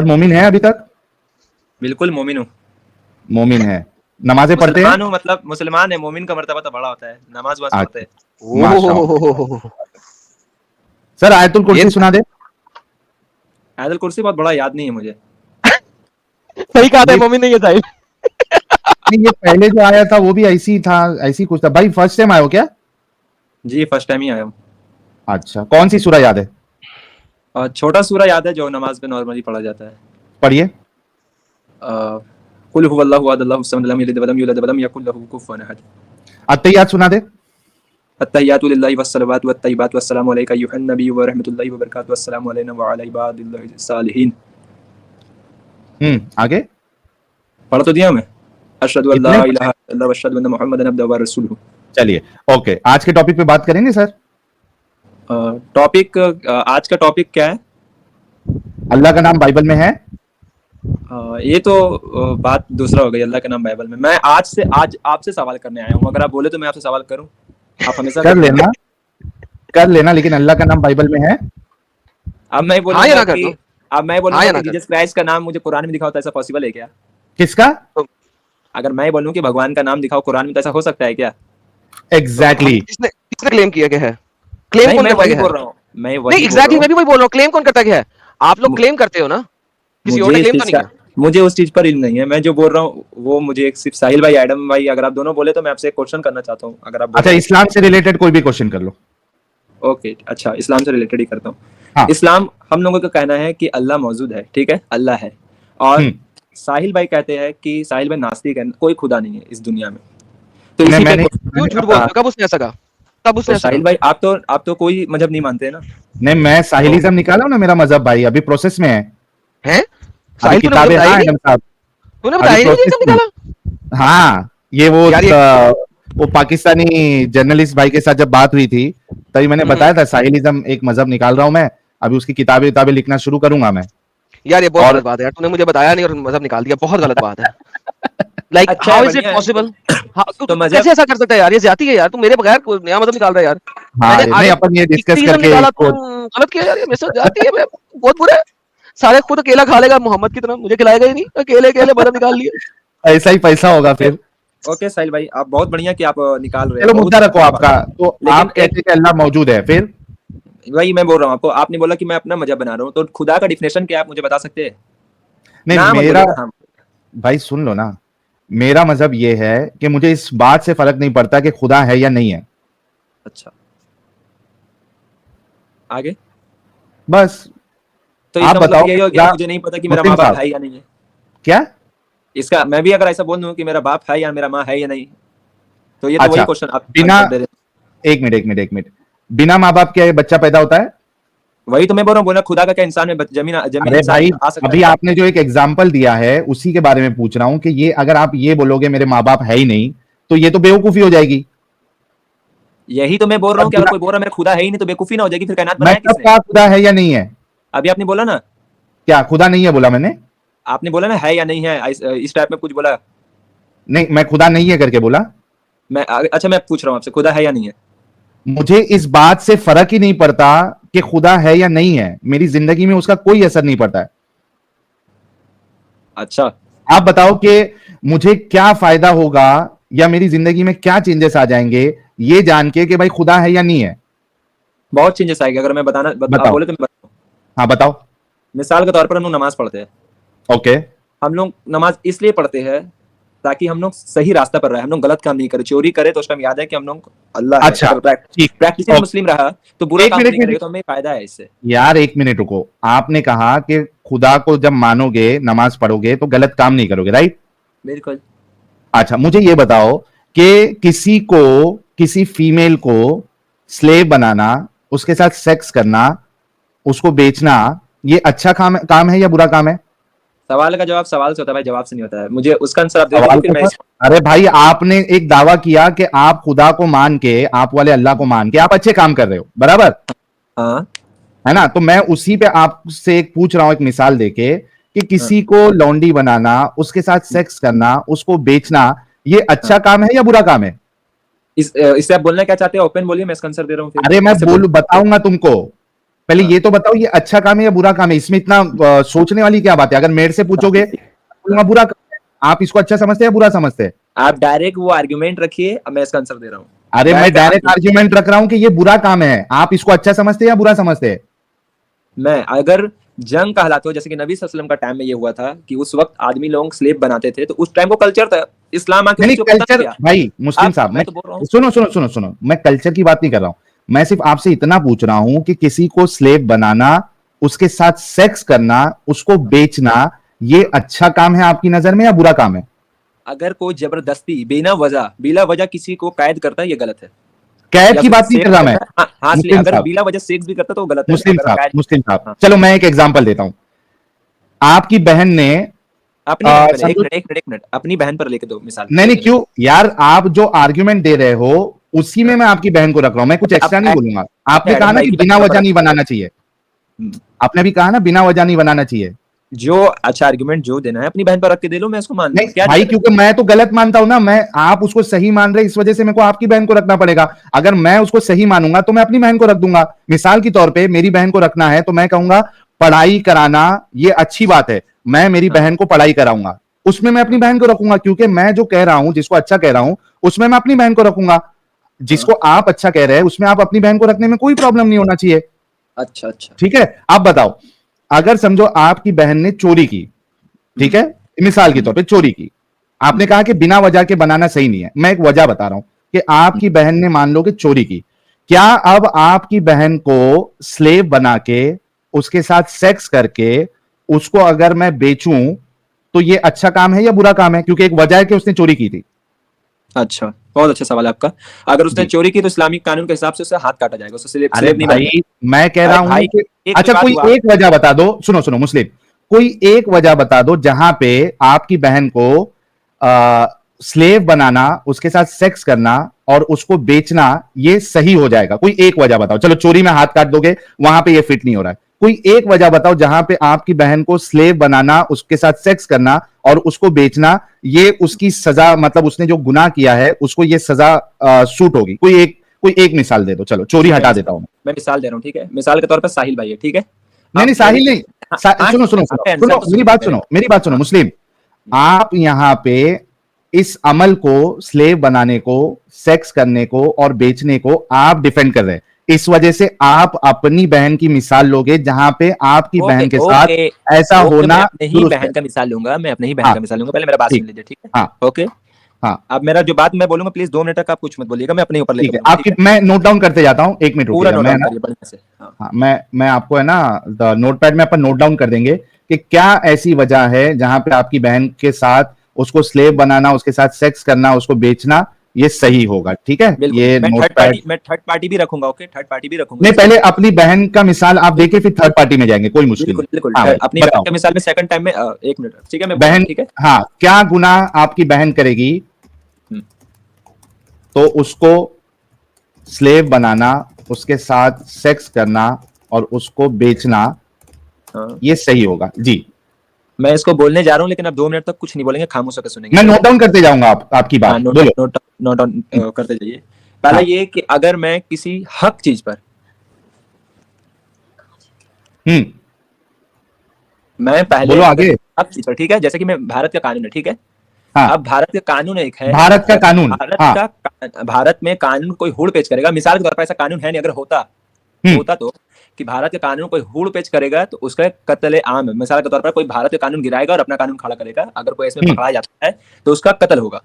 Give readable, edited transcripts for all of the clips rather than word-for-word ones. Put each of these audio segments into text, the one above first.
मोमिन है अभी तक? बिल्कुल मोमिन हूँ। मोमिन है, नमाजें पढ़ते हैं? मुसलमान हूँ, मतलब मुसलमान है। मोमिन का मर्तबा तो बड़ा होता है, नमाज वाज पढ़ते हैं। माशाअल्लाह। सर आयतुल ये कुर्सी सुना दे। आयतुल कुर्सी बहुत बड़ा याद नहीं है मुझे। सही कहा था, ये मोमिन नहीं है साहिल। नहीं, ये पहले जो आया था वो भी ऐसी ही था, ऐसी कुछ था। भाई फर्स्ट टाइम आए हो क्या? जी फर्स्ट टाइम ही आया हूँ। अच्छा, कौन सी सूरह याद है? और छोटा सूरा याद है जो नमाज में नॉर्मली पढ़ा जाता है। पढ़िए। कुल हुवल्लाहु अहद अल्लाहु समद लम यलिद वलम यूलद वलम यकुल लहू कुफुवन अहद। अत्तहियात सुना दे। अत्तहियातु लिल्लाहि वस्सलावातु वत्तय्यिबातु वस्सलामु अलैका अय्युहन नबिय्यु व रहमतुल्लाहि व बरकातुहू वस्सलामु अलैना व अला इबादिल्लाहि सालिहीन। आगे। पढ़ तो दिया मैं। अशहदु अल्ला कितने? इलाहा इल्लल्लाह व अशहदु अन्ना मुहम्मदन अब्दुहु व रसूलुहु। चलिए ओके, आज के टॉपिक पे बात करेंगे सर। टॉपिक आज का टॉपिक क्या है? अल्लाह का नाम बाइबल में है? ये तो बात दूसरा हो गई। अल्लाह का नाम बाइबल में। मैं आज आपसे सवाल करने आया हूँ। अगर आप बोले तो मैं आपसे सवाल करूँ। आप हमेशा कर लेना, कर लेना, लेकिन अल्लाह का नाम बाइबल में है? अब मैं हाँ या बोलूंगा ना कर कि दो। अब मैं हाँ बोलूंगा या कि ना कर जीसस क्राइस्ट का नाम मुझे कुरान में दिखाओ तो ऐसा पॉसिबल है क्या? किसका? अगर मैं बोलूं कि भगवान का नाम दिखाओ कुरान में तो ऐसा हो सकता है क्या? एग्जैक्टली। किसने किसने क्लेम किया गया है? क्लेम नहीं, कौन मैं करता वही गया है? बोल रहा हूँ। मैं नहीं वही बोल रहा एग्जैक्टली, हूँ। मैं भी वही बोल रहा हूँ। क्लेम कौन करता गया है? आप लोग मु- क्लेम करते हो ना, किसी और मुझे ने इस क्लेम तो चीज नहीं का किया। मुझे उस चीज पर इल्म नहीं है। मैं जो बोल रहा हूँ वो मुझे एक सिर्फ साहिल भाई, एडम भाई, अगर आप दोनों बोले तो मैं आपसे एक क्वेश्चन करना चाहता हूँ, अगर आप अच्छा, बोले तो। इस्लाम से रिलेटेड कोई भी क्वेश्चन कर लो। ओके अच्छा, इस्लाम से रिलेटेड ही करता हूँ। हाँ। इस्लाम हम लोगों का कहना है कि अल्लाह मौजूद है, ठीक है, अल्लाह है। और हम्म। साहिल भाई कहते हैं कि साहिल भाई नास्तिक है, कोई खुदा नहीं है इस दुनिया में। तो नहीं, इसी पे क्यों मैंने झूठ कहा। बोलते हो? कब उसने ऐसा कहा? कब तो उसने ऐसा साहिल कहा? भाई आप तो कोई मजहब नहीं मानते हैं ना। नहीं, मैं तो साहिलिज्म निकाला हूं ना, मेरा मजहब भाई अभी प्रोसेस में है। हैं? अभी साहिल तूने मुझे किताबें, बताया ही हाँ नहीं। एडम साहब, तूने अभी बताया ही नहीं मुझे प्रोसेस एकदम में। निकाला। हाँ, ये यार ये वो पाकिस्तानी जर्नलिस्ट भाई के साथ जब बात हुई थी तभी मैंने हम्म, बताया था साहिलिज्म एक मजहब निकाल रहा हूं मैं। अभी उसकी किताबें किताबें लिखना शुरू करूंगा मैं। यार ये बहुत और गलत बात है यार। तूने मुझे बताया नहीं और मजहब निकाल दिया, बहुत गलत बात है। लाइक अच्छा है, हाउ इज इट बढ़िया है। पॉसिबल? तू तो तू तू मजहब कैसे ऐसा कर सकता है यार? ये ज्यादती है यार। तू मेरे बगैर कोई नया मजहब निकाल रहा है यार। हाँ, मैंने नहीं आगे अपन ये डिस्कस इक्तिज़म करके निकाला, इसको। तू गलत किया यार। ये मेरे साथ ज्यादती है। मैं बहुत बुरा है। सारे खुद अकेला खा लेगा मोहम्मद की तरह, मुझे खिलाएगा ही नहीं। अकेले अकेले मजहब निकाल लिए। ऐसा ही पैसा होगा ओके फिर। ओके साहिल भाई, आप बहुत बढ़िया कि आप निकाल रहे हैं, चलो बहुत मुद्दा रखो बढ़िया बात आपका। है। तो लेकिन आप कहते एक हैं कि अल्लाह मौजूद है, फिर? वही मैं बोल रहा हूँ आपको। आपने बोला कि मैं अपना मजहब बना रहा हूँ, तो खुदा का डिफिनेशन क्या है, आप मुझे बता सकते हैं? नहीं, ना मत मेरा बोलिएगा हम। भाई सुन लो ना। मेरा मजहब ये है कि मुझे इस बात से फर्क नहीं पड़ता कि खुदा है या नहीं है। अच्छा, आगे। बस। तो आप इसका मतलब बताओ यही कि हो गया, खुदा। मुझे नहीं पता कि मेरा मुस्लिम माँ बाप साहब। है या नहीं है। क्या? इसका मैं भी अगर ऐसा बोल दूं कि मेरा बाप है या मेरा माँ है या नहीं, तो ये तो वही अच्छा, क्वेश्चन आप बिना, आंसर दे रहे हैं। एक मिनट एक मिनट एक मिनट, बिना माँ बाप के बच्चा पैदा होता है? वही तो मैं बोल रहा हूँ। बोला खुदा का क्या इंसान में जमीन जमीन अरे इंसान भाई, आ सकता है अभी क्या? आपने जो एक एग्जाम्पल दिया है उसी के बारे में पूछ रहा हूं कि ये अगर आप ये बोलोगे मेरे माँ बाप है ही नहीं, तो ये तो बेवकूफी हो जाएगी। यही तो मैं बोल रहा तब हूँ कि अगर खुदा, कोई बोल रहा है मेरा खुदा है ही नहीं, तो बेवकूफी ना हो जाएगी? फिर कायनात मैं बनाया कब किसने? कहा खुदा है या नहीं है? अभी आपने बोला ना। क्या खुदा नहीं है बोला मैंने? आपने बोला ना है या नहीं है, इस टाइप में कुछ बोला। नहीं, मैं खुदा नहीं है करके बोला। अच्छा मैं पूछ रहा हूँ आपसे, खुदा है या नहीं है? मुझे इस बात से फर्क ही नहीं पड़ता कि खुदा है या नहीं है, मेरी जिंदगी में उसका कोई असर नहीं पड़ता है। अच्छा, आप बताओ कि मुझे क्या फायदा होगा या मेरी जिंदगी में क्या चेंजेस आ जाएंगे ये जान के कि भाई खुदा है या नहीं है। बहुत चेंजेस आएंगे अगर मैं आप बताओ। बोले तो मैं बताऊँ। हाँ बताओ। मिसाल के तौर पर हम लोग नमाज पढ़ते हैं। ओके। हम लोग नमाज इसलिए पढ़ते हैं ताकि हम लोग सही रास्ता पर रहे, हम लोग गलत काम नहीं करें। चोरी करें तो उस टाइम याद है कि हम लोग अल्लाह है। अच्छा, अगर ठीक। Practising okay. मुस्लिम रहा तो बुरा एक काम मिनट नहीं एक करेगा, मिनट तो हमें फायदा है इससे। यार, एक मिनट रुको। आपने कहा कि खुदा को जब मानोगे, नमाज पढ़ोगे तो गलत काम नहीं करोगे, राइट? बिल्कुल। अच्छा, मुझे ये बताओ कि किसी फीमेल को स्लेव बनाना, उसके साथ सेक्स करना, उसको बेचना, ये अच्छा काम है या बुरा काम है? सवाल का जवाब सवाल से होता है भाई, जवाब से नहीं होता है। मुझे उसका आंसर आप दे दीजिए, सवाल फिर को मैं सर। अरे भाई, आपने एक दावा किया कि आप खुदा को मान के, आप वाले अल्लाह को मान के आप अच्छे काम कर रहे हो, बराबर हाँ है ना? तो मैं उसी पे आपसे एक पूछ रहा हूं, एक मिसाल देके, कि हाँ किसी को लौंडी बनाना, उसके साथ सेक्स करना, उसको बेचना, ये अच्छा हाँ। काम है या बुरा काम है? इससे आप बोलना क्या चाहते हैं? ओपन बोलिए, मैं इसका आंसर दे रहा हूँ। फिर अरे मैं ऐसे बोल बोल। बताऊंगा तुमको। पहले ये तो बताओ, ये अच्छा काम है या बुरा काम है? इसमें इतना सोचने वाली क्या बात है? अगर मेरे से पूछोगे तो बुरा काम है। आप इसको अच्छा समझते हैं या बुरा समझते हैं? आप डायरेक्ट वो आर्ग्यूमेंट रखिए, अब मैं इसका आंसर दे रहा हूँ। अरे मैं डायरेक्ट आर्ग्यूमेंट रख रहा हूं कि ये बुरा काम है, आप इसको अच्छा समझते हैं या बुरा समझते हैं? मैं अगर जंग का हालात हो, जैसे कि नबी सल्लल्लाहु अलैहि वसल्लम का टाइम में ये हुआ था कि उस वक्त आदमी लोग स्लेव बनाते थे, तो उस टाइम को कल्चर था, इस्लाम आके नहीं उसको खत्म कल्चर किया। भाई मुस्लिम साहब, मैं तो बोल रहा हूँ, सुनो सुनो सुनो सुनो, मैं कल्चर की बात नहीं कर रहा हूं। मैं सिर्फ आपसे इतना पूछ रहा हूं कि किसी को स्लेव बनाना, उसके साथ सेक्स करना, उसको बेचना, ये अच्छा काम है आपकी नजर में या बुरा काम है? अगर कोई जबरदस्ती बिला वजह किसी को कैद करता है, ये गलत है। कैद या की फिर बात नहीं सेक्स कर रहा मैं। करता है, हाँ मुस्लिम अगर साहब, बिला वजह सेक्स भी करता है तो वो गलत है। मुस्लिम अगर साहब, कैद, मुस्लिम साहब, हाँ, चलो मैं एक एग्जांपल देता हूं। आपकी बहन ने अपनी बहन पर, समझो, एक मिनट, अपनी बहन पर लेके दो मिसाल। नहीं नहीं क्यों यार, आप जो आर्ग्यूमेंट दे रहे हो उसी में हाँ। मैं आपकी बहन को रख रहा हूं, मैं कुछ एक्स्ट्रा नहीं बोलूंगा। आपने कहा एडम ना भाई कि की बिना बहन पर वजह नहीं रखो। बनाना चाहिए, हम्म। आपने भी कहा ना बिना वजह नहीं बनाना चाहिए। जो अच्छा आर्गुमेंट जो देना है अपनी बहन पर रख के दे लो, मैं इसको मान नहीं लूंगा, क्या भाई, दिक्कत है? क्योंकि मैं तो गलत मानता हूं ना, मैं आप उसको सही मान रहे, इस वजह से मेरे को आपकी बहन को रखना पड़ेगा। अगर मैं उसको सही मानूंगा तो मैं अपनी बहन को रख दूंगा। मिसाल के तौर पे मेरी बहन को रखना है तो मैं कहूंगा पढ़ाई कराना ये अच्छी बात है, मैं मेरी हाँ, बहन को पढ़ाई कराऊंगा, उसमें मैं अपनी हाँ, बहन को रखूंगा, क्योंकि मैं जो कह रहा हूं, जिसको अच्छा कह रहा हूं, उसमें मैं अपनी बहन को रखूंगा। हाँ। जिसको आप अच्छा कह रहे हैं उसमें आप अपनी बहन को रखने में कोई प्रॉब्लम नहीं होना चाहिए। अच्छा, अच्छा। ठीक है, आप बताओ, अगर समझो आपकी बहन ने चोरी की, ठीक हम्म, है, मिसाल के हम्म, तौर पे चोरी की, आपने हम्म, कहा कि बिना वजह के बनाना सही नहीं है, मैं एक वजह बता रहा हूं कि आपकी बहन ने मान लो कि चोरी की, क्या अब आपकी बहन को स्लेव बना के, उसके साथ सेक्स करके, उसको अगर मैं बेचूं तो ये अच्छा काम है या बुरा काम है? क्योंकि एक वजह है कि उसने चोरी की थी। अच्छा, बहुत अच्छा सवाल है आपका। अगर उसने जी, चोरी की तो इस्लामिक कानून के हिसाब से उसे हाथ काटा जाएगा, उसे स्लेव अरे स्लेव नहीं भाई बनेगा। मैं कह रहा अरे हूं भाई, कि एक अच्छा विवाद कोई हुआ। एक वजह बता दो, सुनो सुनो मुस्लिम, कोई एक वजह बता दो जहां पे आपकी बहन को स्लेव बनाना, उसके साथ सेक्स करना और उसको बेचना ये सही हो जाएगा। कोई एक वजह बताओ, चलो चोरी में हाथ काट दोगे, वहां पे ये फिट नहीं हो रहा है। कोई एक वजह बताओ जहां पे आपकी बहन को स्लेव बनाना, उसके साथ सेक्स करना और उसको बेचना, ये उसकी सजा, मतलब उसने जो गुनाह किया है उसको ये सजा सूट होगी। कोई एक मिसाल दे दो, चलो चोरी ठीक है, हटा देता हूं मैं। मैं मिसाल दे रहा हूँ, ठीक है? मिसाल के तौर पर साहिल भाई है, ठीक है? नहीं नहीं आप चोरी, साहिल नहीं, हाँ, हाँ, सुनो सुनो सुनो आपका सुनो, आंसर तो मेरी सुनिए बात मेरे। सुनो, मेरी बात सुनो हाँ, मुस्लिम, आप यहां पे इस अमल को, स्लेव बनाने को, सेक्स करने को और बेचने को आप डिफेंड कर रहे हैं, इस वजह से आप अपनी बहन की मिसाल लोगे जहां पे आपकी ओके, बहन के साथ ओके, ऐसा ओके, मैं होना अपने ही दुरुस्त है। बहन का मिसाल लूंगा, मैं अपने ही बहन हाँ का मिसाल लूंगा। पहले मेरा बात ठीक, सुन लीजिए, ठीक है? हाँ ओके। हाँ अब मेरा जो बात मैं बोलूंगा, प्लीज 2 मिनट तक आप कुछ मत बोलिएगा, मैं अपने ऊपर लेके ठीक है, बोलूंगा, ठीक आपकी है? मैं नोट डाउन करते जाता हूं, एक मिनट पूरा रुकिएगा, नोट मैं डाउन ना, करिए बढ़िया से। हाँ, हाँ मैं आपको है ना नोट पैड में अपन नोट डाउन कर देंगे कि क्या ऐसी वजह है जहां पे आपकी बहन के साथ उसको स्लेव बनाना, उसके साथ सेक्स करना, उसको बेचना ये सही होगा। ठीक है, बिल्कुल। ये नोट पैड। मैं थर्ड पार्टी भी रखूंगा, ओके? थर्ड पार्टी भी रखूंगा नहीं, इसमें। पहले अपनी बहन का मिसाल आप देके बिल्कुल, फिर थर्ड पार्टी में जाएंगे, कोई मुश्किल बिल्कुल, नहीं। बिल्कुल। हाँ भाई अपनी बहन बताओ, के मिसाल में सेकंड टाइम में, एक मिनट, ठीक है? मैं बोल रहा हूँ, बहन, ठीक है? हाँ क्या गुनाह आपकी बहन करेगी हम्म, तो उसको स्लेव बनाना, उसके साथ सेक्स करना और उसको बेचना हाँ। ये सही होगा जी। मैं इसको बोलने जा रहा हूँ, लेकिन अब 2 मिनट तक कुछ नहीं बोलेंगे, खामोश होकर सुनेंगे, मैं ठीक है? नोट डाउन करते जाऊंगा आपकी हाँ, बात, बोलो। नोट डाउन करते जाइए। पहला हाँ, ये कि अगर मैं किसी हक चीज पर, हम्म, मैं पहले बोलो अगर आगे। हक चीज पर, ठीक है? जैसे कि मैं, भारत का कानून है, ठीक है? हाँ, अब भारत का कानून एक है कि भारत का जब कानून, हाँ, भारत में कानून कोई हुड़ पेच करेगा, मिसाल के तौर पर ऐसा कानून है नहीं, अगर होता हम्म, होता तो, कि भारत के कानून कोई हुड़ पेच करेगा तो उसका कत्ल आम है। मिसाल के तौर पर कोई भारत का कानून गिराएगा और अपना कानून खड़ा करेगा, अगर कोई इसमें हम्म, पकड़ा जाता है तो उसका कत्ल होगा,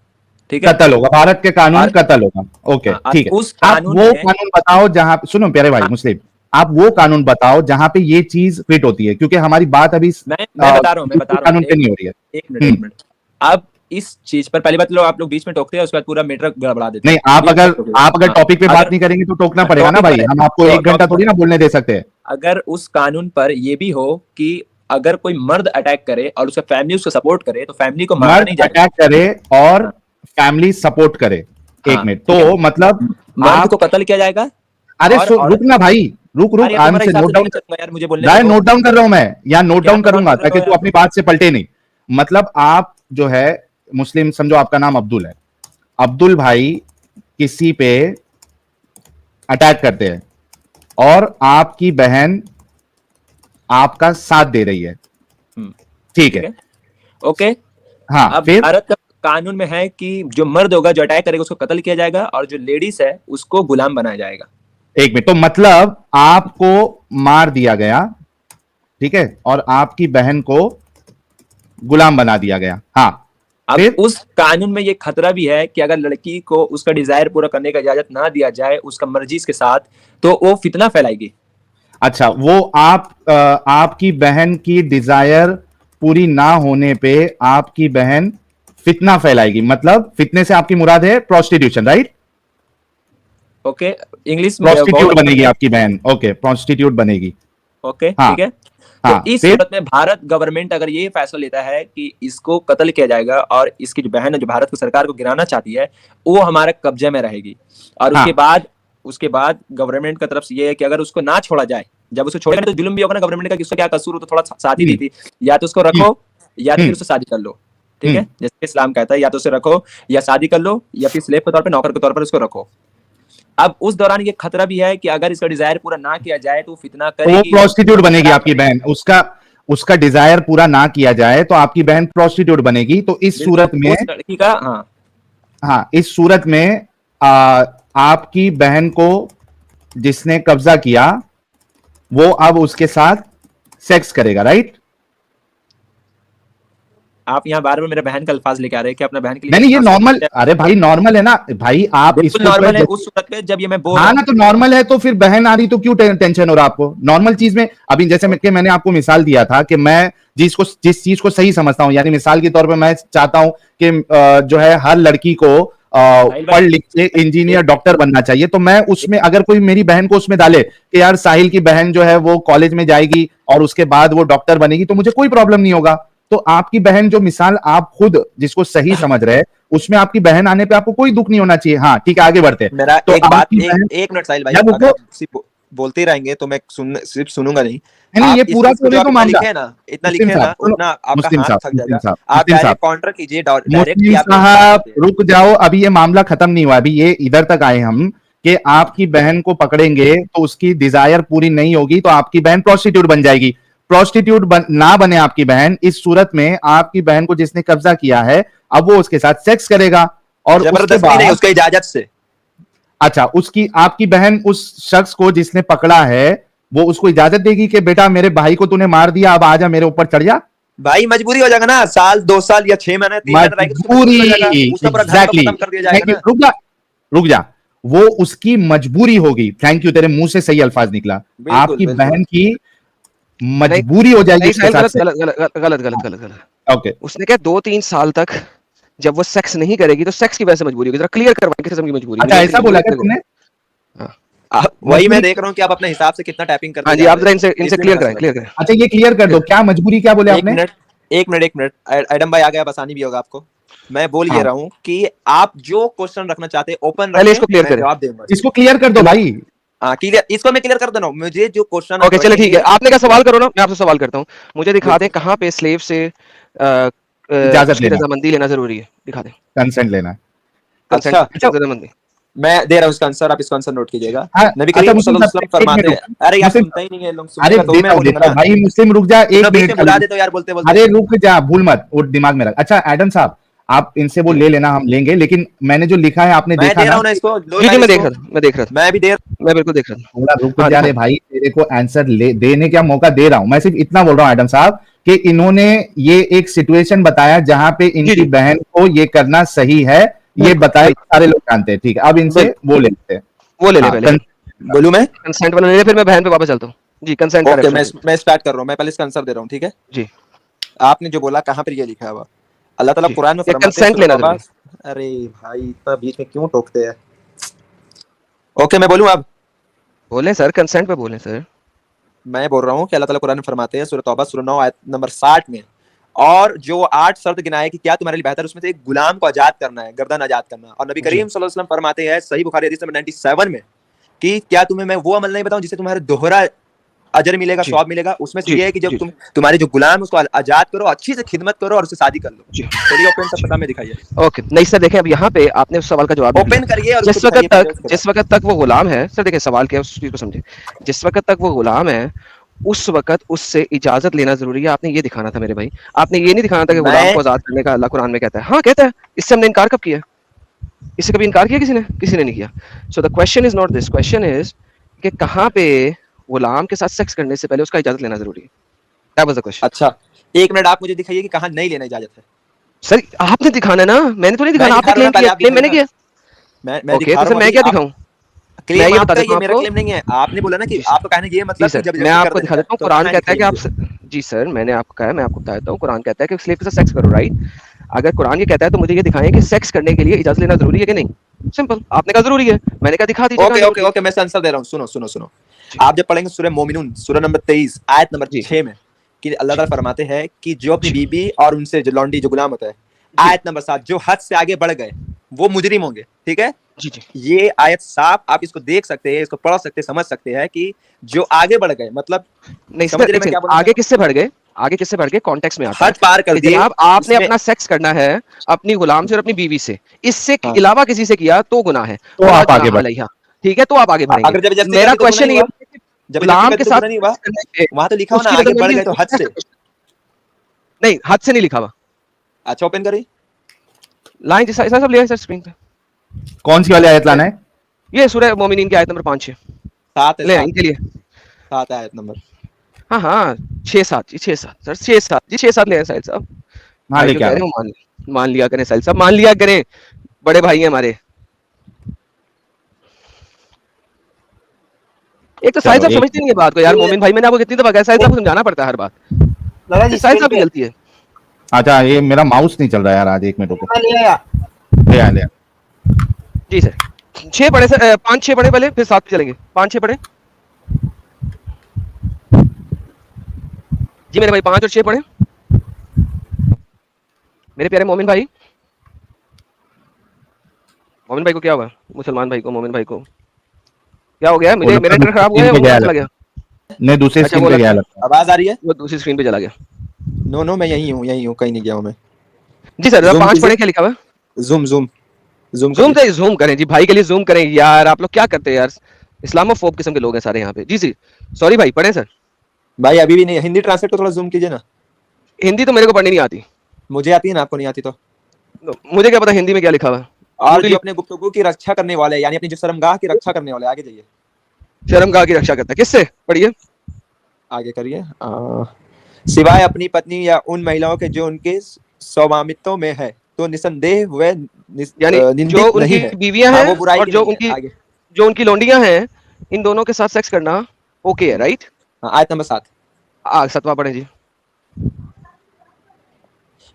ठीक है? कत्ल होगा, भारत के कानून और कत्ल होगा। ओके हाँ, और ठीक है, उस आप कानून वो में, कानून बताओ जहां, सुनो प्यारे भाई हाँ, मुस्लिम, आप वो कानून बताओ जहां पे ये चीज फिट होती है, क्योंकि हमारी बात अभी मैं बता रहा हूँ, दूसरे कानून पे नहीं हो रही है। एक हम्म, मिनट। अब इस चीज पर पहली बात, लोग आप लोग बीच में टोकते हैं, उसके बाद पूरा मैटर गड़बड़ा देते नहीं, हैं, बीच में टोकिए। आप अगर हाँ, टॉपिक पे बात अगर नहीं करेंगे तो टोकना पड़ेगा ना टॉपिक भाई, पर है, हम आपको एक घंटा टॉपिक थोड़ी पर ना है, बोलने दे सकते हैं। अगर उस कानून पर यह भी हो कि अगर कोई मर्द अटैक करे और उसका फैमिली उसको सपोर्ट करे, तो फैमिली को मारना मर्द नहीं जाएगा। अटैक करे और हाँ, फैमिली सपोर्ट करे, एक हाँ, मिनट, ठीक है? तो मतलब मर्द को आप, कत्ल किया जाएगा अरे और रुक औरत, ना भाई, रुक रुक अरे यार आराम तुम्हारा से हिसाब नोट से नहीं डाउन, चलूंगा यार, मुझे बोलने जाए दो। नोट डाउन कर रहा हूं मैं, यहाँ नोट क्या डाउन नोट डाउन करूंगा कर रहे ताकि हो तू यार? अपनी बात से पलटे नहीं। मतलब आप जो है मुस्लिम, समझो आपका नाम अब्दुल है, अब्दुल भाई किसी पे अटैक करते हैं और आपकी बहन आपका साथ दे रही है, ठीक है। ओके। हाँ, अब फिर भारत का कानून में है कि जो मर्द होगा, जो अटैक करेगा, उसको कत्ल किया जाएगा, और जो लेडीज है उसको गुलाम बनाया जाएगा। एक मिनट, तो मतलब आपको मार दिया गया, ठीक है, और आपकी बहन को गुलाम बना दिया गया। हाँ, अब फिर उस कानून में ये खतरा भी है कि अगर लड़की को उसका डिजायर पूरा करने का इजाजत ना दिया जाए उसका मर्जी के साथ, तो वो फितना फैलाएगी। अच्छा, वो आपकी बहन की डिजायर पूरी ना होने पे आपकी बहन फितना फैलाएगी, मतलब फितने से आपकी मुराद है प्रोस्टिट्यूशन, राइट? ओके, इंग्लिश में प्रोस्टिट्यूट बनेगी आपकी बहन, ओके, प्रोस्टिट्यूट बनेगी। ओके, हाँ, ठीक है। हाँ, तो इस फिर सूरत में भारत गवर्नमेंट अगर ये फैसला लेता है कि इसको कत्ल किया जाएगा और इसकी जो बहन है जो भारत की सरकार को गिराना चाहती है, वो हमारे कब्जे में रहेगी। और हाँ, उसके बाद गवर्नमेंट की तरफ से ये है कि अगर उसको ना छोड़ा जाए, जब उसको छोड़ेगा तो जुल्म भी होगा ना गवर्नमेंट का कि उसका क्या कसूर हो, तो थोड़ा शादी दी थी, या तो उसको रखो या तो फिर उससे शादी कर लो, ठीक है, जैसे इस्लाम कहता है, या तो उसे रखो या शादी कर लो, या फिर स्लेव के तौर पर, नौकर के तौर पर उसको रखो। अब उस दौरान ये खतरा भी है कि अगर इसका डिजायर पूरा ना किया जाए तो फितना तो वो करेगी, प्रोस्टिट्यूट बनेगी आपकी बहन, उसका डिजायर पूरा ना किया जाए तो आपकी बहन प्रोस्टिट्यूट बनेगी। तो इस सूरत में, उस लड़की का, हाँ हाँ, इस सूरत में आपकी बहन को जिसने कब्जा किया वो अब उसके साथ सेक्स करेगा, राइट? आप यहाँ बार बार मेरे बहन का अल्फाज लेके आ रहे हैं कि अपना बहन के लिए नहीं, ये नॉर्मल, अरे भाई नॉर्मल है ना भाई, आप बिल्कुल इसको नॉर्मल है उस सूरत पे जब ये मैं बोल रहा हाँ हूँ। ना, तो नॉर्मल है, तो फिर बहन आ रही तो क्यों टेंशन हो रहा है आपको? नॉर्मल चीज में अभी जैसे मैंने आपको मिसाल दिया था कि मैं जिस चीज को सही समझता हूँ, यानी मिसाल के तौर पे मैं चाहता हूँ कि जो है हर लड़की को पढ़ लिख के इंजीनियर डॉक्टर बनना चाहिए, तो मैं उसमें अगर कोई मेरी बहन को उसमें डाले कि यार साहिल की बहन जो है वो कॉलेज में जाएगी और उसके बाद वो डॉक्टर बनेगी, तो मुझे कोई प्रॉब्लम नहीं होगा। तो आपकी बहन जो मिसाल आप खुद जिसको सही समझ रहे हैं, उसमें आपकी बहन आने पे आपको कोई दुख नहीं होना चाहिए। हाँ, ठीक है, आगे बढ़ते हैं। मेरा तो एक बात, आपकी बहन, एक मिनट साहिल भाई, यार अगर रुको, आप सिर्फ बोलते ही रहेंगे तो मैं सिर्फ सुनूंगा नहीं। नहीं, आप ये इस पूरा चीज को जो बोले आप तो इतना मामला, लिखे हैं ना, इतना मुस्लिम लिखे हैं ना, साहब, उतना आपका मुस्लिम हाथ साहब, थक मुस्लिम जाएगा। साहब, आप मुस्लिम डायरेक्ट साहब, काउंटर कीजिए, डायरेक्ट मुस्लिम कि आप साहब रुक जाओ, अभी ये मामला खत्म नहीं हुआ, अभी ये इधर तक आए हम कि आपकी बहन को पकड़ेंगे तो उसकी डिजायर पूरी नहीं होगी तो आपकी बहन प्रोस्टिट्यूट बन जाएगी। प्रोस्टिट्यूट ना बने आपकी बहन, इस सूरत में आपकी बहन को जिसने कब्जा किया है अब वो उसके साथ सेक्स करेगा, और उसके जबरदस्ती नहीं, बाद, उसके इजाजत से। अच्छा, आपकी बहन उस शख्स को जिसने पकड़ा है वो उसको इजाजत देगी कि बेटा मेरे भाई को तूने मार दिया, अब आजा मेरे ऊपर चढ़ जा? भाई मजबूरी हो जाएगा ना, साल 2 साल या 6 महीने 3 महीने रहेगी, तो मजबूरी, हो जाएगा, उसका पूरा घर तो खत्म कर दिया जाएगा ना। रुक जा, रुक जा, वो उसकी मजबूरी होगी। थैंक यू, तेरे मुंह से सही अल्फाज निकला। आपकी बहन की मजबूरी हो जाएगी उसके साथ। गलत। ओके, उसने क्या 2-3 साल तक जब वो सेक्स नहीं करेगी तो सेक्स की वजह से मजबूरी होगी। जरा क्लियर करवाएं किस किस्म की मजबूरी? अच्छा, ऐसा बोला क्या तुमने? वही मैं देख रहा हूँ कि आप अपने हिसाब से कितना टैपिंग करते हैं। हाँ जी, आप जरा इनसे क्लियर करें। अच्छा, ये क्लियर कर दो, क्या मजबूरी, क्या बोले आपने? एक मिनट, एडम भाई आ गया, आसानी भी होगा आपको। मैं बोल ये रहा हूँ कि आप जो क्वेश्चन रखना चाहते हैं ओपन रखें, इसको क्लियर करें, जवाब देंगे। इसको क्लियर कर दो भाई। हाँ, क्लियर, इसको मैं क्लियर कर देना हूँ। मुझे जो क्वेश्चन, ओके चलिए ठीक है, आपने क्या सवाल करो ना, मैं आपसे सवाल करता हूँ। मुझे दिखा दें कहाँ पे स्लेव से इजाजत लेना, रजामंदी लेना जरूरी है, दिखा दें। कंसेंट लेना। अच्छा, रजामंदी मैं दे रहा हूँ इसका आंसर, आप इसका आंसर नोट कीजिएगा। नबी अच्छा, करीम मुस्लिम सल्लल्लाहु अलैहि वसल्लम फरमाते हैं, अरे यार सुनता ही नहीं है लोग, अरे सुनने का तो मैं बोलूंगा ना भाई, मुस्लिम रुक जा, एक मिनट बुला दे तो यार, बोलते बोलते। अरे रुक जा, भूल मत, वो दिमाग में रख। अच्छा एडम साहब, आप इनसे वो ले लेना, हम लेंगे, लेकिन मैंने जो लिखा है आपने देखा ना? इसको जी मैं देख रहा था, मैं बिल्कुल देख रहा था। थोड़ा रुक जा रे भाई, तेरे को आंसर देने का मौका दे रहा हूं। मैं सिर्फ इतना बोल रहा हूँ एडम साहब कि इन्होंने ये एक सिचुएशन बताया जहां पे इनकी बहन को ये करना सही है, ये बताया, सारे लोग जानते हैं, ठीक है। अब इनसे वो ले लेते हैं, वो ले ले पहले। बोलूं मैं? कंसेंट वाला ले ले, फिर मैं बहन पे वापस चलता हूँ जी। कंसेंट ओके, मैं स्टार्ट कर रहा हूँ, मैं पहले इसका आंसर दे रहा हूँ, ठीक है जी। आपने जो बोला कहाँ पर ये लिखा है, अल्लाह ताला कुरान में फरमाते हैं, कंसेंट लेना। अरे भाई इतना बीच में क्यों टोकते हैं? ओके, मैं बोलूं अब? बोले सर, कंसेंट पे बोले सर। मैं बोल रहा हूँ कि अल्लाह ताला कुरान में फरमाते हैं, सूरह तौबा सूरह 9 आयत नंबर 60 में, और जो 8 शर्त गिनाए कि क्या तुम्हारे लिए बेहतर, उसमें से एक गुलाम को आजाद करना है, गर्दन आजाद करना। और नबी करीम सल्लल्लाहु अलैहि वसल्लम फरमाते हैं सही बुखारी हदीस नंबर 97 में कि क्या तुम्हें मैं वो अमल नहीं बताऊं जिससे तुम्हारे दोहरा अजर मिलेगा, सवाब मिलेगा। उसमें से ये है कि जब तुम तुम्हारे जो गुलाम उसको आजाद करो, अच्छी से खिदमत करो और उससे शादी कर लो। चलिए ओपन सब पता में दिखाइए। ओके, नहीं सर देखें, अब यहाँ पे आपने उस सवाल का जवाब ओपन करिए और जिस वक्त तक वो गुलाम है, सर देखिए सवाल क्या है उस चीज को समझे। जिस वक्त तक वो गुलाम है उस वक्त उससे इजाजत लेना जरूरी है। आपने ये दिखाना था मेरे भाई, आपने ये नहीं दिखाना था कि गुलाम मैं को आजाद करने का अल्लाह कुरान में कहता है। हाँ कहता है, इससे हमने इनकार कब किया? इससे कभी इनकार किया किसी ने? किसी ने नहीं किया। So the question is not this, question is कि कहाँ पे गुलाम के साथ सेक्स करने से पहले उसका इजाजत लेना जरूरी है। That was the question. अच्छा, एक मिनट आप मुझे दिखाइए कि कहाँ नहीं लेना इजाजत है। सर आपने दिखाना है ना, मैंने तो नहीं मैं दिखाना। दिखा आपने रहा हूँ क्लेम ना, पहले किया, आप क्लेम मैंने दिखाइए ना। किया। मैं ओके दिखा तो रहा फिर हूँ मैं अभी। क्या आप दिखाऊं? मैं क्लेम ये बता आपका, देता ये हूँ मेरा आपको। क्लेम नहीं है। आपने बोला ना कि जी सर, आपका कहने का ये मतलब जी कि सर, मैं जबरदस्ती कर आपको देना दिखा है, देता हूँ। तो कुरान कहाँ कहता है कि दिखाइए आप मुझे। जी सर, मैंने आपको कहा है, मैं आपको बता देता हूँ। कुरान कहता है कि स्लेव के साथ सेक्स करो, राइट? अगर कुरान ये कहता है तो मुझे ये दिखाएं कि सेक्स करने के लिए इजाजत लेना जरूरी है कि नहीं। सिंपल। आपने कहा जरूरी है, मैंने कहा दिखा दीजिए कहाँ ओके ओके जरूरी है। ओके, मैं आंसर दे रहा हूँ। सुनो सुनो सुनो, जी आप जब पढ़ेंगे सूरह मोमिनून, सूरह नंबर 23 आयत नंबर जी 6 में, कि अल्लाह जी ताला फरमाते हैं कि जो अपनी जी बीबी और उनसे जो लौंडी जो गुलाम होता है, जी आयत नंबर 7, जो हद से आगे बढ़ गए वो मुजरिम होंगे। ठीक है, जी जी। ये आयत साफ, आप इसको देख सकते हैं, इसको पढ़ सकते हैं, समझ सकते हैं कि जो आगे बढ़ गए, मतलब नहीं समझ सर, रहे एक मैं क्या सेकंड, बोलना चाह आगे रहा हूँ। किससे बढ़ गए? आगे किससे बढ़ गए? कॉन्टेक्स्ट में आता है हद पार कर कि दिए जनाब आपने इसमें। अपना सेक्स करना है अपनी गुलाम से और अपनी बीवी से, इससे हाँ, अलावा किसी से किया तो गुनाह है। तो वला आप आगे जुनाह बढ़। अलैहा। ठीक है, तो आप आगे बढ़ेंगे। अगर जबरदस्ती कर मेरा दी तो गुनाह क्वेश्चन नहीं ये हुआ। है कि जबरदस्ती गुलाम कर के दी तो साथ गुनाह नहीं हुआ। करने पे वहां तो लिखा हो ना, उसकी आगे बढ़ रजामंदी गए तो हद से। नहीं, हद से नहीं लिखा हुआ। अच्छा, ओपन करिए। लाइन जैसा ऐसा सब लिया है सर स्क्रीन पे। कौन सी वाली आयत लाना है? ये सूरह मोमिनीन की आयत नंबर 5-6 सात है, ले आए सात। इनके लिए। सात है आयत नंबर। हाँ हाँ, 6-7 जी, 6-7 सर, 6-7 जी, 6-7 ले आए साहिल साहब। हाँ भाई जो लेके आ कह रहा रहे हूँ। हैं वो मान लिया करें साहिल साहब, मान लिया करें। बड़े भाई हैं हमारे। एक तो साहिल चलो साहब एक समझते नहीं है बात को यार। मोमिन भाई, मैंने आपको कितनी दफा कहा, साहिल साहब को समझाना पड़ता है हर बात। लगा ये जी साहिल स्क्रीन साहब की पे गलती है। अच्छा, ये मेरा माउस नहीं चल रहा यार आज, 1 मिनट रुको। ले आया। ले आ ले आ। जी सर, 6 पढ़े सर, 5-6 पढ़े पहले, फिर 7 पे चलेंगे। 5-6 पढ़े जी मेरे भाई, 5 और 6 पढ़े मेरे प्यारे मोमिन भाई। मोमिन भाई को क्या हुआ? मुसलमान भाई को, मोमिन भाई को क्या हो गया? वो मुझे मेरा लगता है इंटरनेट दूसरी खराब हुआ स्क्रीन है या पे वो गया वहां चला गया? लगता है। नहीं, दूसरी अच्छा, स्क्रीन वो पे गया लगता है लगता है। आवाज आ रही है? वो दूसरी स्क्रीन पे चला गया। नो नो, मैं यही हूँ, कहीं नहीं गया हूँ मैं। जी सर, जरा जूम 5 पढ़े, कीजिए। क्या लिखा हुआ है? जूम जूम जूम जूम करिए। से जूम करें जी, भाई के लिए जूम करें यार। आप लोग क्या करते हैं यार? इस्लामोफोब किस्म के लोग हैं सारे यहाँ पे। जी जी, सॉरी भाई, पढ़े सर। भाई अभी भी नहीं, हिंदी ट्रांसलेट को थोड़ा जूम कीजिए ना। हिंदी तो मेरे को पढ़नी नहीं आती। मुझे आती है ना, आपको नहीं आती तो। मुझे क्या पता हिंदी में क्या लिखा हुआ है। और मूडी जो अपने गुफ्तगू की रक्षा करने वाले, यानी अपनी जो शर्मगाह की रक्षा करने वाले, आगे जाइए। शर्मगाह की रक्षा करता है किससे? पढ़िए। आगे करिए। सिवाय अपनी पत्नी या उन महिलाओं के जो उनके स्वामित्व में है, तो निसंदेह वे यानी जो निंदित नहीं उनकी है। बीवियां हाँ, हैं वो बुराई और की नहीं है। आगे। जो उनकी लौंडियां हैं, इन दोनों के साथ सेक्स करना ओके है, राइट? हाँ, आयत नंबर 7। 7वां पढ़े जी।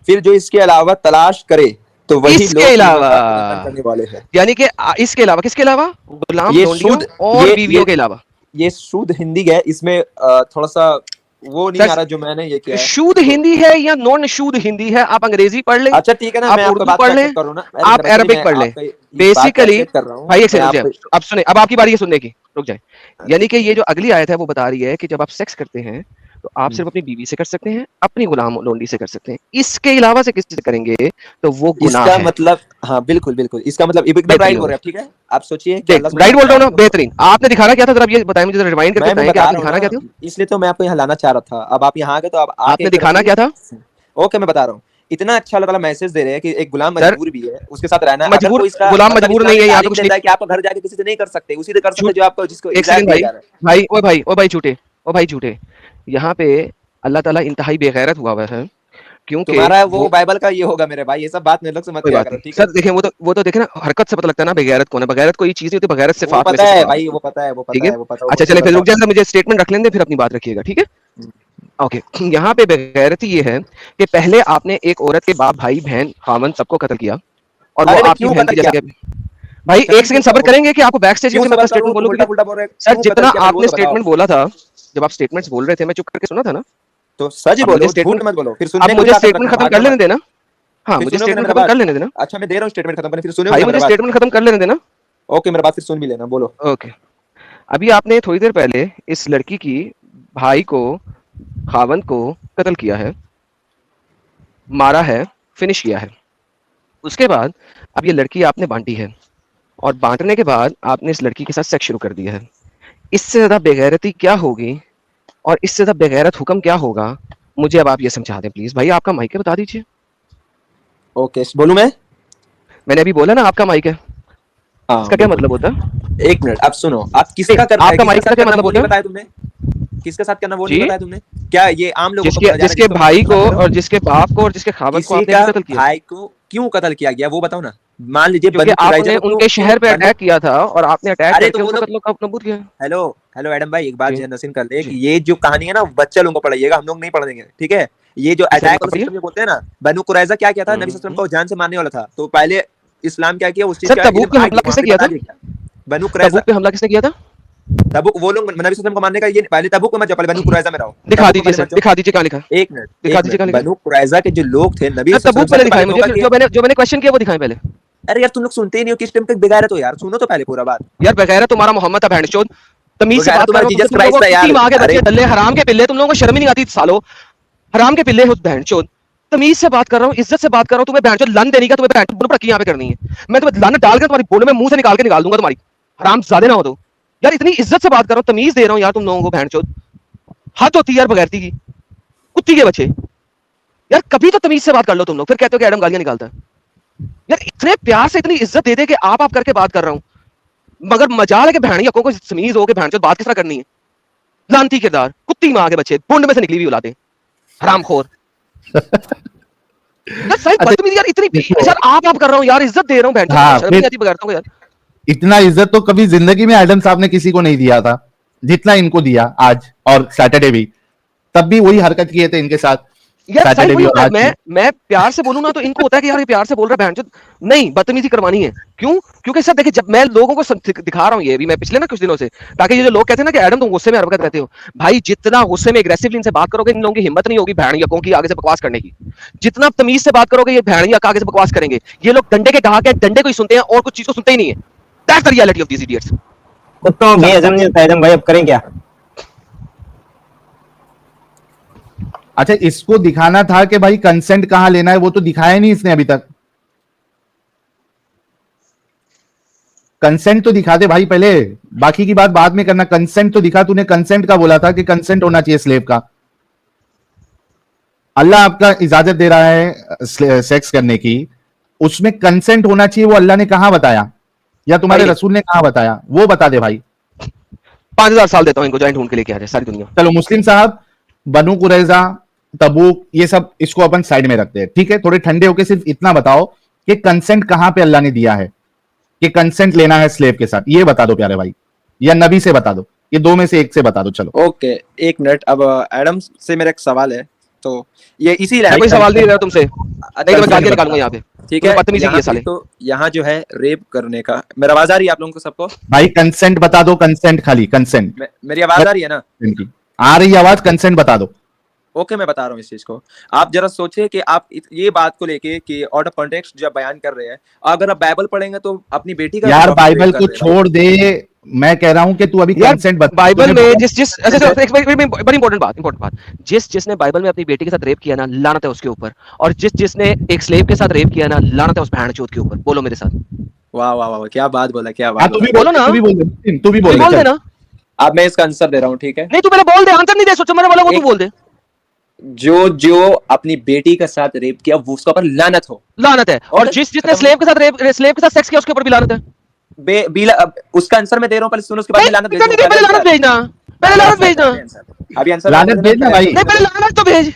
फिर जो इसके अलावा तलाश करे तो वही इसके लोग अलावा, ईमानदार का उल्लंघन करने वाले हैं। यानी कि इसके अलावा, किसके अलावा? गुलाम, ये लौंडियों शुद्ध, और बीवियों के अलावा। ये शुद्ध हिंदी है, इसमें थोड़ा सा वो नहीं आ सर, रहा जो मैंने ये किया है शुद्ध तो। हिंदी है या नॉन शुद्ध हिंदी है? आप अंग्रेजी पढ़ लें, अच्छा ठीक है ना, मैं आप आपका उर्दू बात को पढ़ लें, एक्सेप्ट कर रहा हूँ ना। अरे आप मेरे बच्चे जी, अरबिक मैं पढ़ लें। आपका इस बात को बेसिकली एक्सेप्ट कर रहा हूँ। भाई, एक मैं सेकंड रुक जाए। आपको अब सुने, अब आपकी बारी है सुनने की, रुक जाए। यानी कि ये जो अगली आयत है वो बता रही है कि जब आप सेक्स करते हैं तो आप सिर्फ अपनी बीवी से कर सकते हैं, अपनी गुलाम लोंडी से कर सकते हैं। इसके अलावा से किसी से करेंगे तो वो गुनाह इसका है। मतलब, हाँ बिल्कुल बिल्कुल, इसका मतलब एकदम राइट बेहतरीन हो बोल रहे गया। हैं आप। ठीक है, आप सोचिए कि देख, अल्लाह राइट सुब्हानहू बोल रहा हूँ ना? तआला बेहतरीन। आपने दिखाना क्या था जरा, ये बताएं मुझे, जरा रिमाइंड करके बताएं मैं कि बता आपने रहा हूँ दिखाना क्या ना, था? इसलिए तो मैं आपको यहाँ लाना चाह रहा था। अब आप यहाँ आ गए तो आप आके आपने एक दिखाना रखिए। क्या था? ओके, मैं बता रहा हूँ। इतना अच्छा अल्लाह ताला मैसेज दे रहे हैं कि एक गुलाम सर, मजबूर भी है, उसके साथ रहना है। अगर मजबूर, कोई इसका गुलाम मतलब मजबूर नहीं इस्लामी है, यहाँ पे तालीम कुछ देता है नहीं। कि आप घर जाके किसी से नहीं कर सकते, उसी से कर सकते झूठ। जो आपको, जिसको एक हिदायत सेकंड दिया भाई, जा रहा है। भाई ओ भाई झूठे, ओ भाई झूठे। यहाँ पे अल्लाह ताला इंतहाई बेगैरत हुआ है, क्योंकि तुम्हारा वो वो, बाइबल का ये होगा मेरे भाई, ये सब बात मेरे लोग से मत कोई किया बात करो, नहीं ठीक है। सर। देखें, वो तो देखे ना, हरकत से पता लगता है ना बेगैरत कौन है। बगैरत कोई चीज नहीं होती, बगैरत वो सिफात में पता से है सिफात भाई, होती वो है। पता है, वो ठीक पता है, है, वो पता अच्छा वो चले फिर बंदा। रुक जाए, मुझे स्टेटमेंट रख लेंगे, फिर अपनी बात रखिएगा, ठीक है? ओके। यहाँ पे बेगैरती ये है कि पहले आपने एक औरत के बाप, भाई, बहन, खामन सबको कत्ल किया, और वो अरे मैं आपकी क्यों बहन कत्ल थी किया? जैसे कि, भाई एक कत्ल क्यों सेकंड किया सब्र वो? करेंगे कि आपको बैक स्टेज क्यों से मैं सबर अपना करूं? स्टेटमेंट तुम बोलूं? उल्टा क्योंकि पुल्टा बोल रहे हो, सर, क्यों कत्ल जितना किया, पहले वो आपने तो बताओ। स्टेटमेंट बोला था, जब आप स्टेटमेंट्स बोल रहे थे, मैं चुप करके सुना था ना। तो सच अब मुझे बोलो, झूठ स्टेटमेंट, मत बोलो, फिर अब सुनने को भी मुझे ताकत स्टेटमेंट रखना, खत्म कर भागना लेने मत। देना। हाँ, फिर मुझे सुनोगे ना स्टेटमेंट मेरा खत्म कर बात? लेने देना। अच्छा, मैं दे रहा हूँ स्टेटमेंट खत्म करने, फिर सुनोगे भाई ना मेरा मुझे बात? स्टेटमेंट खत्म कर लेने देना। ओके, मेरा बात फिर सुन भी लेना, बोलो। ओके। अभी आपने थोड़ी देर पहले इस लड़की की भाई को, खावंद को कत्ल किया है, मारा है, फिनिश किया है। उसके बाद अब ये लड़की आपने बांटी है, और बांटने के बाद आपने इस लड़की के साथ सेक्स शुरू कर दिया है। इससे ज्यादा बेगैरती क्या होगी? और इससे ज्यादा बेगैरत हुक्म क्या होगा, मुझे अब आप ये समझा दें प्लीज। भाई आपका माइक है, बता दीजिए। ओके, बोलूं मैं? मैंने अभी बोला ना आपका माइक है, हाँ इसका क्या बिल्कुल। मतलब होता है? एक मिनट, अब सुनो, आप किसका आपका किसके माइक साथ का क्या करना मतलब वो नहीं होता है? बताया तुमने? किसके साथ करना वो नहीं जी, बताया तुमने? क्या ये आम लोगों को जिसके बोला जा रहा है जिसके जिसको भाई तुम को बात कर रहे हो? और जिसके बाप को और जिसके खावत को किसी आपने का क्यों कत्ल किया? भाई को क्यों कत्ल किया गया वो बताओ ना। मान लीजिए क्योंकि बनु कुरैजा आपने को क्यों उनके क्यों शहर पे बनु अटैक किया था और आपने अटैक अरे तो करके वो उनको लोग, कत्ल नबूद किया। हेलो हेलो एडम भाई, एक बात जी जो नसीन कर ले जी कि ये जो कहानी है ना वो बच्चे लोगों को पढ़ाइएगा, हम लोग नहीं पढ़ देंगे, ठीक है? ये जो किसे अटैक नहीं वाला पड़ी है? सिस्टम जो बोलते हैं ना, बनु कुरैजा क्या किया था, नबी सल्लल्लाहु अलैहि वसल्लम हम्म। को जान से मारने वाला था, तो पहले इस्लाम क्या किया, उस चीज सर का तबूक इल्म पे आ हमला गया, वहां किसने पे किया बता था? दिया क्या बनु कुरैजा। तबूक पे हमला किसने किया था? तबुक वो लोग नबी सल्लल्लाहु अलैहि वसल्लम को मारने का, ये पहले तबुक में मत जाओ, पहले बनु कुरैजा में रहो, दिखा तबुक में दीजिए पहले सर, मत जाओ। दिखा दीजिए कहाँ लिखा है? एक मिनट दिखा एक दीजिए मिनट, कहाँ लिखा है? बनु कुरैजा के जो लोग थे नबी सर सल्लल्लाहु तबूक अलैहि वसल्म पहले से दिखाएं पहले मुझे, धोखा किया। जो मैंने क्वेश्चन किया वो दिखाएं पहले। अरे यार तुम लोग सुनते ही नहीं हो, किस टाइम तक बेगारत हो यार, सुनो तो पहले पूरा बात। यार बगैर तुम्हारा मोहम्मद था भैंचोद, तमीज से बेगारत बात कर तुम्हारा रहा हूँ तुमसे, जीसस तुम लोगों क्राइस्ट को था कुत्ती यार। माँ के अरे बच्चे, डल्ले हराम के पिल्ले, तुम लोगों को शर्म ही नहीं आती सालो, हराम के पिल्ले हो भैंचोद। तमीज से बात कर रहा हूँ, इज्जत से बात कर रहा हूँ, तुम्हें भैंचोद लन देने का, तुम्हें भैंचोद बुड़बड़की यहाँ पे करनी है। मैं तुम्हें लन डाल कर तुम्हारी बोल में मुंह से निकाल के निकाल दूंगा तुम्हारी, हराम ज्यादा ना हो तो। यार इतनी इज्जत से बात कर रहा हूँ, तमीज दे रहा हूँ यार तुम लोगों को भैंचोद, हद होती है यार बगैरती की, कुत्ती के बच्चे। यार कभी तो तमीज से बात कर लो तुम लोग, फिर कहते हो कि एडम गालियां निकालता है। यार इतने प्यार से इतनी इज्जत दे दे के आप करके बात कर रहा हूँ, मगर मजाल है कि भैणिया को तमीज हो के भैंचोद बात किस तरह करनी है। लानती किरदार, कुत्ती माँ के बच्चे, बुंड में से निकली हुई औलादे, हरामखोर। यार सही अच्छा बदतमीजी यार, इतनी देखो, यार आप कर रहा हूँ यार, इज्जत दे रहा हूँ भैंचोद, तुमको हाँ शर्म नहीं फिर आती बगैरतों को यार। इतना इज्जत तो कभी जिंदगी में एडम साहब ने किसी को नहीं दिया था जितना इनको दिया आज, और सैटरडे भी, तब भी वही हरकत किए थे इनके साथ, यार सही सैटरडे वही भी और होता है, आज भी। मैं प्यार से बोलूं ना तो इनको होता है कि यार ये प्यार से बोल रहा है भैंचोद, नहीं बदतमीजी करवानी है। क्यों? क्योंकि सर देखिए, जब मैं लोगों को दिखा रहा हूँ ये भी मैं पिछले ना कुछ दिनों से, ताकि ये जो लोग कहते हैं ना कि एडम तुम गुस्से में हरकत रहते हो, भाई जितना गुस्से में एग्रेसिवली इनसे बात करोगे, इन लोगों की हिम्मत नहीं होगी भैणियकों की आगे से बकवास करने की। जितना तमीज से बात करोगे ये भैणियक आगे से बकवास करेंगे। ये लोग डंडे के डहाके डंडे को ही सुनते हैं और कुछ चीज को सुनते ही नहीं है। That's the reality of these idiots. कुत्तों भी हजम नहीं होता एडम भाई, अब करें क्या? अच्छा इसको दिखाना था कि भाई कंसेंट कहां लेना है, वो तो दिखाया नहीं इसने अभी तक। कंसेंट तो दिखा दे भाई पहले, बाकी की बात बाद में करना, कंसेंट तो दिखा। तूने कंसेंट का बोला था कि कंसेंट होना चाहिए स्लेव का। अल्लाह आपका इजाजत दे रहा है सेक्स करने की, उसमें कंसेंट होना चाहिए, वो अल्लाह ने कहां बताया, या तुम्हारे भाई रसूल ने कहां बताया, वो बता दे भाई। 5000 साल देता हूँ इनको, जॉइंट ढूंढ के लेके आ जाए सारी दुनिया। चलो मुस्लिम साहब, बनु कुरैजा, तबूक, ये सब इसको अपन साइड में रखते हैं, ठीक है? थोड़े ठंडे होके सिर्फ इतना बताओ कि कंसेंट कहां पे अल्लाह ने दिया है कि कंसेंट लेना है स्लेव के साथ, ये बता दो प्यारे भाई, या नबी से बता दो, ये दो में से एक से बता दो। चलो ओके, एक मिनट, अब एडम से मेरा एक सवाल है, तो ये इसी मैं लाइन कोई पे सवाल नहीं रहा तुमसे, नहीं तो मैं गालियां बता। निकालूंगा यहाँ पे, ठीक तुम्हें है? बदतमीजी की यहाँ है पे साले। तो यहाँ जो है रेप करने का, मेरा आवाज आ रही है आप लोगों को सबको? भाई कंसेंट बता दो, कंसेंट, खाली कंसेंट। मेरी आवाज आ रही है ना? आ रही आवाज, कंसेंट बता दो। ओके, मैं बता रहा हूँ इस चीज को। आप जरा सोचिए कि आप ये बात को लेके कि आउट ऑफ कॉन्टेक्स्ट जब बयान कर रहे हैं, अगर आप बाइबल पढ़ेंगे तो अपनी बेटी का यार आप बाइबल रेप कर को रहे हैं भाई। छोड़ दे, मैं कह रहा हूं कि तू अभी यार कंसेंट बता। बाइबल तूने में बोला जिस जिस अच्छा एक बड़ी इंपॉर्टेंट बात, जिसने बाइबल में अपनी बेटी के साथ रेप किया ना, लानत है उसके ऊपर, और जिसने एक स्लेव के साथ रेप किया ना, लानत है उस भैंचोद के ऊपर। बोलो मेरे साथ। वाह वाह वाह, क्या बात बोला, क्या हाँ बात तू बोला। भी बोलो ना, तू भी बोल दे, तू भी तू ही बोल बोल दे, चल। देना। अब मैं इसका आंसर दे रहा हूँ, ठीक है? नहीं तू पहले बोल दे, आंसर नहीं दे, सोचो मैंने बोला वो तू एक बोल दे। जो जो अपनी बेटी के साथ रेप किया वो उसका ऊपर लानत हो। लानत है, और ओके, जिसने खत्म। स्लेव के साथ सेक्स किया उसके ऊपर भी लानत है। अब उसका आंसर मैं दे रहा हूँ, पहले सुनो, उसके बाद नहीं मैं लानत नहीं, भेजूंगा। पहले लानत भेजना, पहले पहले लानत आंसर, भेजना। पहले आंसर, अभी आंसर लानत भेजना भाई। नहीं पहले लानत तो भेज।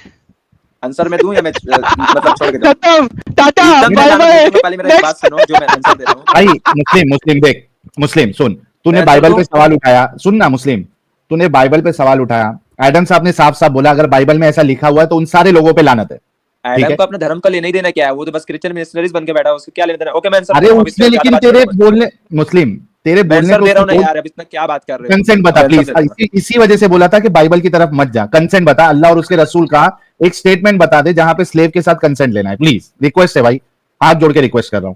आंसर मैं दूं या मैं मतलब छोड़ के दूं? खत्म, टाटा, एकदम मैं बाय लानत बाय, भेजूंगा। पहले मेरा एक बात नेक्स्ट। सुनो, जो मैं आंसर दे रहा हूँ। भाई मुस्लिम, मुस्लिम देख, मुस्लिम सुन, तूने मैं आंसर बाइबल दूं? पे सवाल उठाया, सुन ना मुस्लिम, तूने बाइबल पे सवाल उठाया, एडम साहब ने साफ साफ बोला अगर बाइबल में ऐसा लिखा हुआ है तो उन सारे लोगों पे लानत है, ठीक एडम है? को अपने धर्म का लेना ही देना क्या है? वो तो बस क्रिश्चियन मिशनरीज बन के बैठा है, उसको क्या लेना देना? ओके, मैं आंसर दे अरे रहा हूँ, अब इससे उसने ज्यादा लेकिन बात तेरे करूंगा। बोलने, मुस्लिम तेरे मैं बोलने आंसर को दे रहा उसने हूँ ना बोल, यार, अब इतना क्या बात कर रहे हो? कंसेंट बता मैं आंसर प्लीज, दे दूंगा। इसी वजह से बोला था कि बाइबल की तरफ मत जा, कंसेंट बता, अल्लाह और उसके रसूल का एक स्टेटमेंट बता दे जहां पे स्लेव के साथ कंसेंट लेना है, प्लीज, रिक्वेस्ट है भाई, हाथ जोड़ के रिक्वेस्ट कर रहा हूं।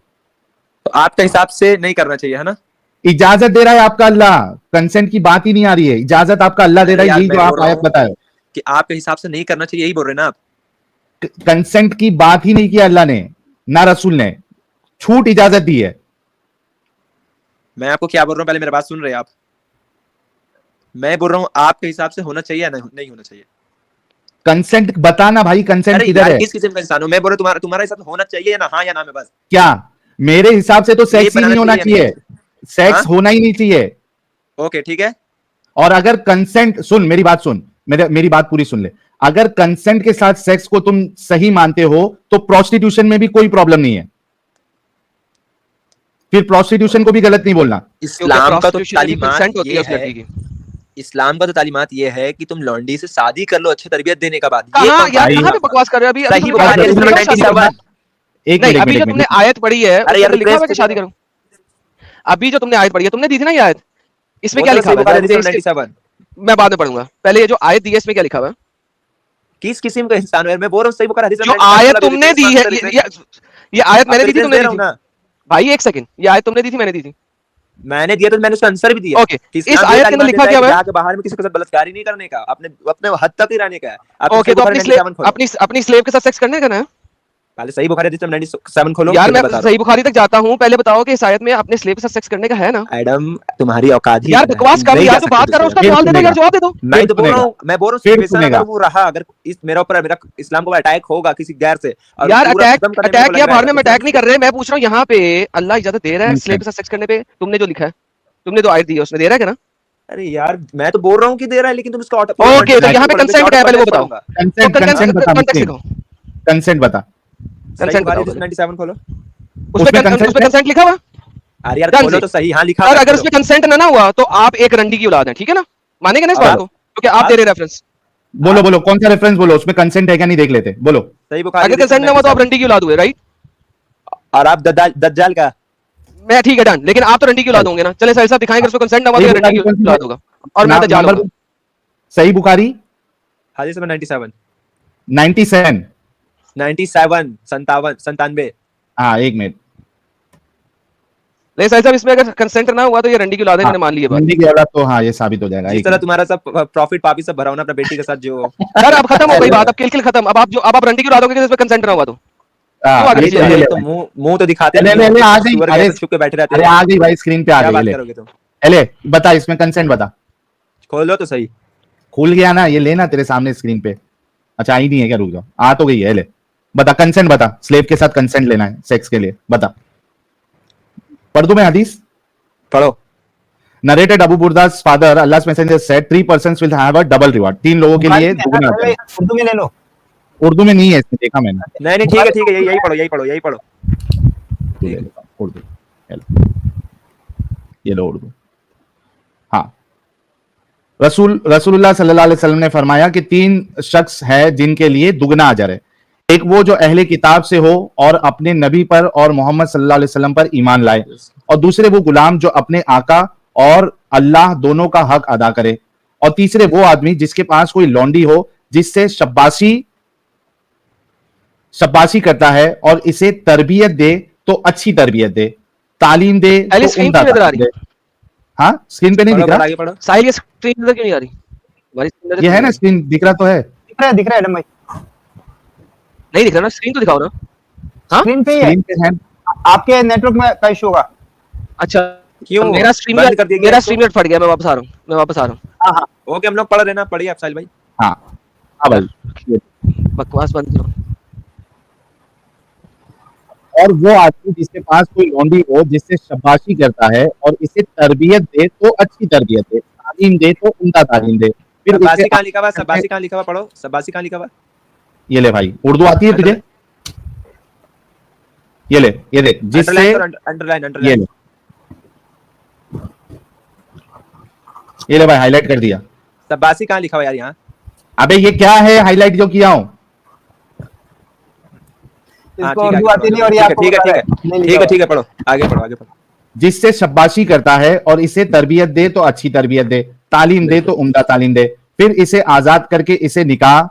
तो आपके हिसाब से नहीं करना चाहिए, है ना? इजाजत दे रहा है आपका अल्लाह, कंसेंट की बात ही नहीं आ रही है, इजाजत आपका अल्लाह दे रहा अरे है, यार, यही मैं जो बोल आप रहा आयत हूँ बताए। कि आपके हिसाब से नहीं करना चाहिए, यही बोल रहे हैं ना आप? कंसेंट की बात ही नहीं किया अल्लाह ने, ना रसूल ने, छूट इजाजत दी है। मैं आपको क्या बोल रहा हूँ, पहले मेरी बात सुन रहे हैं आप? मैं बोल रहा हूँ आपके हिसाब से होना चाहिए या नहीं होना चाहिए? कंसेंट बताना भाई, कंसेंट अरे किधर यार है? किस किस्म का इंसान हो? मैं बोल रहा हूँ तुम्हारा हिसाब से होना चाहिए या ना, हाँ या ना में बस। क्या मेरे हिसाब से तो सेक्स ही बनाना नहीं होना चाहिए या चाहिए, सेक्स हाँ? होना ही नहीं चाहिए। ओके ठीक है। और अगर कंसेंट, सुन मेरी बात सुन, मेरी बात पूरी सुन ले। अगर कंसेंट के साथ सेक्स को तुम सही मानते हो तो प्रोस्टिट्यूशन में भी कोई प्रॉब्लम नहीं है, फिर प्रोस्टिट्यूशन को भी गलत नहीं बोलना। क्योंकि इस्लाम का तो prostitution में भी तालीमात consent होती है ये उस है, लड़की की। इस्लाम का तो तालीमात ये है कि तुम लौंडी से शादी कर लो अच्छी तरबियत देने के बाद। ये कहाँ कौन सा यार, भाई- कहाँ पे बकवास कर रहे हो अभी? अभी सही तुमने बुखारी कहा हदीस इसमें में लिखा है शादी करो। 97। एक नहीं, मिनट, अभी जो तुमने आयत पढ़ी है अरे उसके यार अंदर लिखा हुआ है कि प्रेस शादी करो। अभी जो तुमने आयत पढ़ी है, तुमने दी थी ना ये आयत, इसमें वो क्या तो लिखा सही हुआ है? बुखारी जरा हदीस देख के- 97। मैं बाद में पढ़ूंगा, पहले ये जो आयत दी है इसमें क्या लिखा हुआ है? किस किस्म का इंसान है? मैं बोल रहा हूँ सही बुखारी हदीस जो 97 आयत वाला भी तुमने रिफ्रेश दी मार है, के रिफ्रेश। ये आयत मैंने दी थी, रिफ्रेश तुमने दे दी रहा हूँ थी? ना, भाई एक सेकंड, ये आयत तुमने दी थी मैंने दी थी? मैंने दिया तो मैंने उसका आंसर भी दिया ओके, कि इस इस्लाम ये आयत के अंदर तालीमात लिखा देता है क्या कि हुआ है? जाके बाहर में किसी के साथ बलात्कारी नहीं करने का, अपने अपने हद तक ही रहने का है। आप ओके, सही तो बुखारी अपनी 97 खोलो, अपनी स्लेव के साथ सेक्स करने का ना? पहले सही बुखारी हदीस 97 खोलो, यार फिर मैं मैं बता रहा सही बुखारी तक जाता हूँ, पहले बताओ कि इस आयत में अपने स्लेव के साथ सेक्स करने का है ना? हूँ। एडम तुम्हारी औकात ही यार इतना है, बकवास तुम कर नहीं यार, जा जो सकते बात कर रहा हूँ दूसरे उसका फिर जवाब दे दो सुनेगा, यार, जवाब दे दो। मैं फिर तो बोल रहा सुनेगा, हूँ, मैं बोल रहा हूँ फिर सिचुएशन अगर सुनेगा। वो रहा, अगर इस मेरे ऊपर मेरा इस्लाम को अटैक होगा किसी गैर से और यार पूरा अटैक खत्म करने में अटैक को या लग रहा भाड़ है में अटैक नहीं कर रहे। मैं पूछ रहा हूँ यहाँ पे अल्लाह इजाजत दे रहा है स्लेव के साथ सेक्स करने पे? तुमने जो लिखा है, तुमने जो आयत दी है उसमें दे रहा है क्या ना? अरे यार मैं तो बोल रहा हूँ कि दे रहा है, लेकिन तुम इसका ओके, तो यहाँ पे कंसेंट क्या है पहले वो बताओ। तो कंसेंट, कंसेंट बता कॉन्टेक्स्ट मुस्लिम, लिखो, कंसेंट बता। सही कंसेंट बुखारी बताओ हदीस पहले। 97 खोलो। उसमें consent उसमें है? कंसेंट लिखा हुआ है? अरे यार ध्यान खोलो से। तो सही, हाँ लिखा और हुआ है, अगर खोलो। उसमें कंसेंट ना हुआ तो आप एक रंडी की औलाद है, ठीक है ना? मानेंगे ना इस और बात आप- को? क्योंकि आप दे रहे रेफरेंस। बोलो बोलो कौन सा रेफरेंस, बोलो उसमें कंसेंट है क्या नहीं देख लेते, बोलो। सही बुखारी अगर हदीस कंसेंट ना हुआ तो आप 97। रंडी की औलाद हुए, राइट? और आप दज्जाल का मैं ठीक है डन, लेकिन आप तो रंडी की औलाद होंगे ना? चले साहिल साहब दिखाएंगे, अगर उसको कंसेंट ना हुआ तो सही ये रंडी बुखारी की कौन सी है? औलाद होगा और मैं दज्जाल नंबर होगा। सही बुखारी हदीस नंबर 97 97। 97 97। हाँ एक मिनट, लेकिन साहिल साहब इसमें अगर कंसेंट ना हुआ तो ये रंडी की औलाद है, हाँ मैंने मान ली ये बात। हिंदी की औलाद तो हाँ ये साबित हो जाएगा। जिस एक तरह मिनट। तुम्हारा सब प्रॉफिट पापी सब भरा हो ना अपना बेटी के साथ जो सर अब खत्म हो गई बात, अब किल खत्म। अब आप रंडी की औलाद होंगे जिसमें कंसेंट ना हुआ तो हाँ, क्यों आगे ये पीछे तो जा ये रहे ले तो भाई। मुंह तो दिखाते ले नहीं ले हो, ले आ गई, सुअर के अरे ऐसे छुप के बैठे रहते अरे हो। आ गई भाई, स्क्रीन पे आ क्या गई, बात ले करोगे तुम? ले बता, इसमें कंसेंट बता। खोलो तो सही। खुल गया ना, ये लेना तेरे सामने स्क्रीन पे। अच्छा आई नहीं है क्या, रुक जाओ, आ तो गई है, ले बता कंसेंट बता, स्लेव के साथ कंसेंट लेना है सेक्स के लिए, बता। पढ़ दूं मैं हदीस? पढ़ो। Narrated Abu Burda's father, Allah's messenger said, 3 persons will have a double reward. 3 लोगों के लिए दुगना पहले है। उर्दू में ले लो। उर्दू में नहीं है, इसमें देखा मैंने। नहीं नहीं ठीक है यही पढ़ो यही पढ़ो यही पढ़ो। उर्दू ले लेता हूं, उर्दू ये लो उर्दू। हाँ, रसूलुल्लाह सल्लल्लाहु अलैहि वसल्लम ने फरमाया कि 3 शख्स है जिनके लिए दुगना अजर है। एक वो जो अहले किताब से हो और अपने नबी पर और मोहम्मद सल्लल्लाहु अलैहि वसल्लम पर ईमान लाए, और दूसरे वो गुलाम जो अपने आका और अल्लाह दोनों का हक अदा करे, और तीसरे वो आदमी जिसके पास कोई लौंडी हो जिससे शब्बाशी करता है और इसे तरबियत दे तो अच्छी तरबियत दे, तालीम दे पहले तो स्क्रीन उम्दा पे नजर आ तालीम रही दे। हाँ स्क्रीन पे नहीं पढ़ो दिख रहा? पढ़ो आगे पढ़ो। साहिल ये स्क्रीन नजर क्यों नहीं आ रही? हमारी screen नजर ये क्यों है नहीं ना, आ रही? स्क्रीन दिख रहा तो है। दिख रहा है एडम भाई, नहीं दिख रहा ना, स्क्रीन तो दिखाओ ना। हाँ स्क्रीन पे ही है। स्क्रीन पे है। आपके नेटवर्क में का इशू होगा। अच्छा, क्यों? मेरा स्ट्रीम बंद कर दिया गया मेरा इसको? स्ट्रीम फट गया, मैं वापस आ रहा हूँ, मैं वापस आ रहा हूँ। हाँ हाँ ओके हम लोग पढ़ रहे ना, पढ़िए आप साहिल भाई। हाँ हाँ भाई। बकवास बंद करो। और वो आदमी जिसके पास कोई लौंडी हो जिससे शबाशी करता है और इसे तरबियत दे तो अच्छी तरबियत दे, तालीम दे तो उम्दा तालीम दे, फिर शब्बासी उसे कहाँ लिखा हुआ? शब्बासी कहाँ लिखा हुआ? पढ़ो शब्बासी कहाँ लिखा हुआ? ये ले भाई, उर्दू आती है तुझे? ये ले, ये देख, जिससे अंडरलाइन ये अंडरलाइन। ले, ये ले भाई, हाईलाइट कर दिया। शब्बासी कहाँ लिखा हुआ यार यहाँ? अबे ये क्या है हाईलाइट जो किया हूं? हाँ, इसको ठीक है, उर्दू आती नहीं और ये आपको ठीक है बता ठीक रहा है। नहीं है लिखा ठीक है पढ़ो आगे पढ़ो आगे पढ़ो। जिससे शब्बाशी करता है और इसे तरबियत दे तो अच्छी तरबियत दे, तालीम दे तो उम्दा तालीम दे, फिर इसे आजाद करके इसे निकाह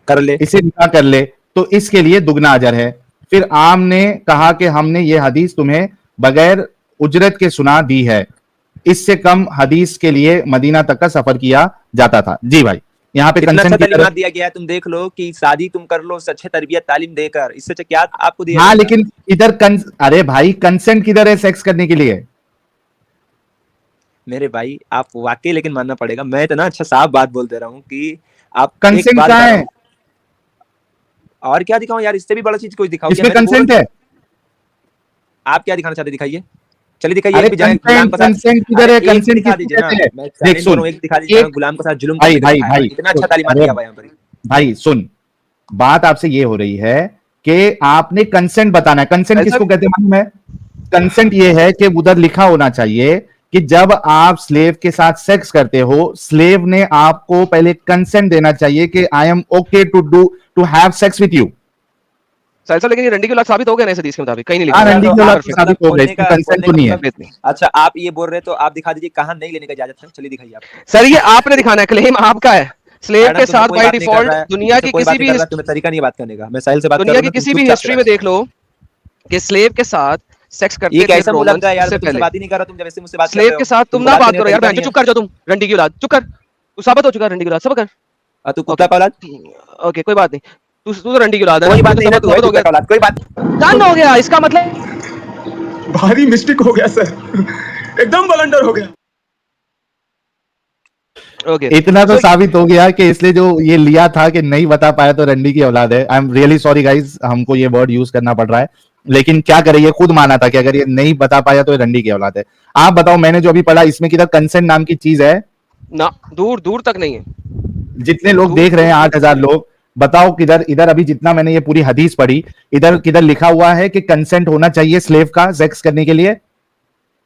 कर ले तो इसके लिए दुगना अजर है। फिर आम ने कहा कि हमने ये हदीस तुम्हें बगैर उजरत के सुना दी है, इससे कम हदीस के लिए मदीना तक का सफर किया जाता था। जी भाई, यहाँ पे कितना अच्छा कंसेंट की तालीमात तरफ, दिया गया है, तुम देख लो कि शादी तुम कर लो अच्छे तरबियत तालीम देकर, इससे अच्छा क्या आपको दिया हाँ जाएगा? लेकिन इधर अरे भाई कंसेंट किधर है सेक्स करने के लिए? मेरे भाई आप वाकई लेकिन मानना पड़ेगा, मैं इतना अच्छा साफ बात बोल दे रहा हूँ कि आप एक कंसेंट बात कहाँ बता रहा है? हूँ। और क्या दिखाऊं यार, इससे भी बड़ा चीज कोई दिखाऊं क्या? इसमें मैं तो बोल कंसेंट रहा है? हूँ, आप क्या दिखाना चाहते हैं, दिखाइए, चलिए दिखाइए अरे एक भी जगह गुलाम कंसेंट, के साथ। कंसेंट किधर अरे है? एक भी कंसेंट दिखा किसको दीजिए ना, कहते हैं? मैं देख चैलेंज कर रहा सुन, हूँ, एक दिखा दीजिए जहाँ एक गुलाम के साथ जुल्म भाई करने पे भाई दिखाया हुआ है। भाई इतना अच्छा सुन, तालीमात अरे दिया हुआ है यहाँ पर। भाई सुन, बात आपसे ये हो रही है कि आपने कंसेंट बताना है। कंसेंट साहिल किसको साहब, कहते हैं मालूम है? कंसेंट ये है कि उधर लिखा होना चाहिए कि जब आप स्लेव के साथ सेक्स करते हो, स्लेव ने आपको पहले कंसेंट देना चाहिए कि I am okay to have sex with you. Sahil साहब, लेकिन ये रंडी की औलाद साबित हो गया ना इस हदीस के मुताबिक? कहीं नहीं लिखा हाँ, हुआ है। रंडी तो की औलाद आप तो परफेक्ट। साबित हो गया, बोलने इसमें का कंसेंट तो नहीं है। मतलब, बेहतरीन। अच्छा आप ये बोल रहे हैं तो आप दिखा दीजिए कहाँ नहीं लेने की इजाजत है, चलिए दिखाइए आप। सर ये आपने दिखाना है, क्लेम आपका है। स्लेव मैडम के तुमसे साथ कोई बाय बात नहीं कर डिफॉल्ट रहा है, दुनिया तुमसे की कोई बात किसी नहीं भी कर रहा है, तुम्हें तरीका नहीं है बात करने का। मैं साहिल से बात कर दुनिया रहा की हूँ ना, तुम किसी भी चुपचाप हिस्ट्री चला में जाओ। देख लो कि स्लेव के साथ सेक्स ये करते थे कैसा मुंह रोमन्स लगता है यार, उससे मैं तुमसे पहले। बात ही नहीं कर रहा, तुम जब ऐसे मुझसे बात कर स्लेव रहे के हो, साथ तुम तुमको ना बात बात करने का करो यार, तरीका बहन नहीं चुप है। कर जाओ तुम, रंडी की औलाद चुप कर। तू साबित हो चुका है रंडी की औलाद, सब कर। तू ओके कुत्ता का औलाद, ओके, कोई बात नहीं। तू तो रंडी की औलाद है ना, कोई तुझे बात तो नहीं ना, सबक तू है सबक हो कुत्ता गया। का औलाद, कोई बात। डन हो गया, इसका मतलब भारी मिस्टेक हो गया सर, एकदम ब्लंडर हो गया। ओके। इतना तो सो साबित हो गया कि इसलिए जो ये लिया था कि नहीं बता पाया तो रंडी की औलाद है। I am really sorry guys, हमको ये वर्ड यूज करना पड़ रहा है, लेकिन क्या करें, ये खुद माना था कि अगर ये नहीं बता पाया तो ये रंडी की औलाद है। आप बताओ, मैंने जो अभी पढ़ा इसमें किधर कंसेंट नाम की चीज है? ना, दूर दूर तक नहीं है। जितने लोग दूर देख रहे दूर हैं तक 8,000 लोग, बताओ किधर, इधर अभी जितना मैंने ये पूरी हदीस पढ़ी, इधर किधर लिखा हुआ है कि कंसेंट होना चाहिए स्लेव का सेक्स करने के लिए?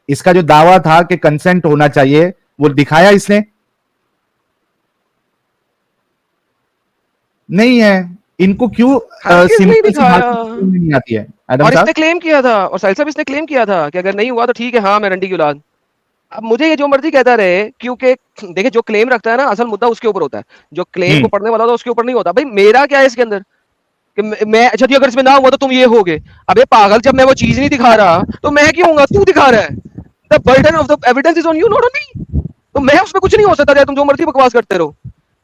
इसका जो दावा था कि कंसेंट होना चाहिए, वो दिखाया इसने? नहीं है। इनको क्यों हरगिज़ नहीं सिंपल सी बात दिखाया। समझ में नहीं आती है एडम और साहब? इसने क्लेम किया था, और साहिल साहब इसने क्लेम किया था कि अगर नहीं हुआ तो ठीक है, हाँ मैं रंडी की औलाद। अब मुझे ये जो मर्जी कहता रहे, क्योंकि देखिए जो क्लेम रखता है ना, असल मुद्दा उसके ऊपर होता है। जो क्लेम को पढ़ने वाला होता है उसके ऊपर नहीं होता। भाई मेरा क्या है इसके अंदर कि मैं अच्छा जी अगर इसमें ना हुआ तो तुम ये होगे। अबे पागल, जब मैं वो चीज नहीं दिखा रहा तो मैं क्यों होऊंगा? तू दिखा रहा है। The burden of the evidence is on you, not on me. तो मैं उसमें कुछ नहीं हो सकता, चाहे तुम जो मर्जी बकवास करते रहो।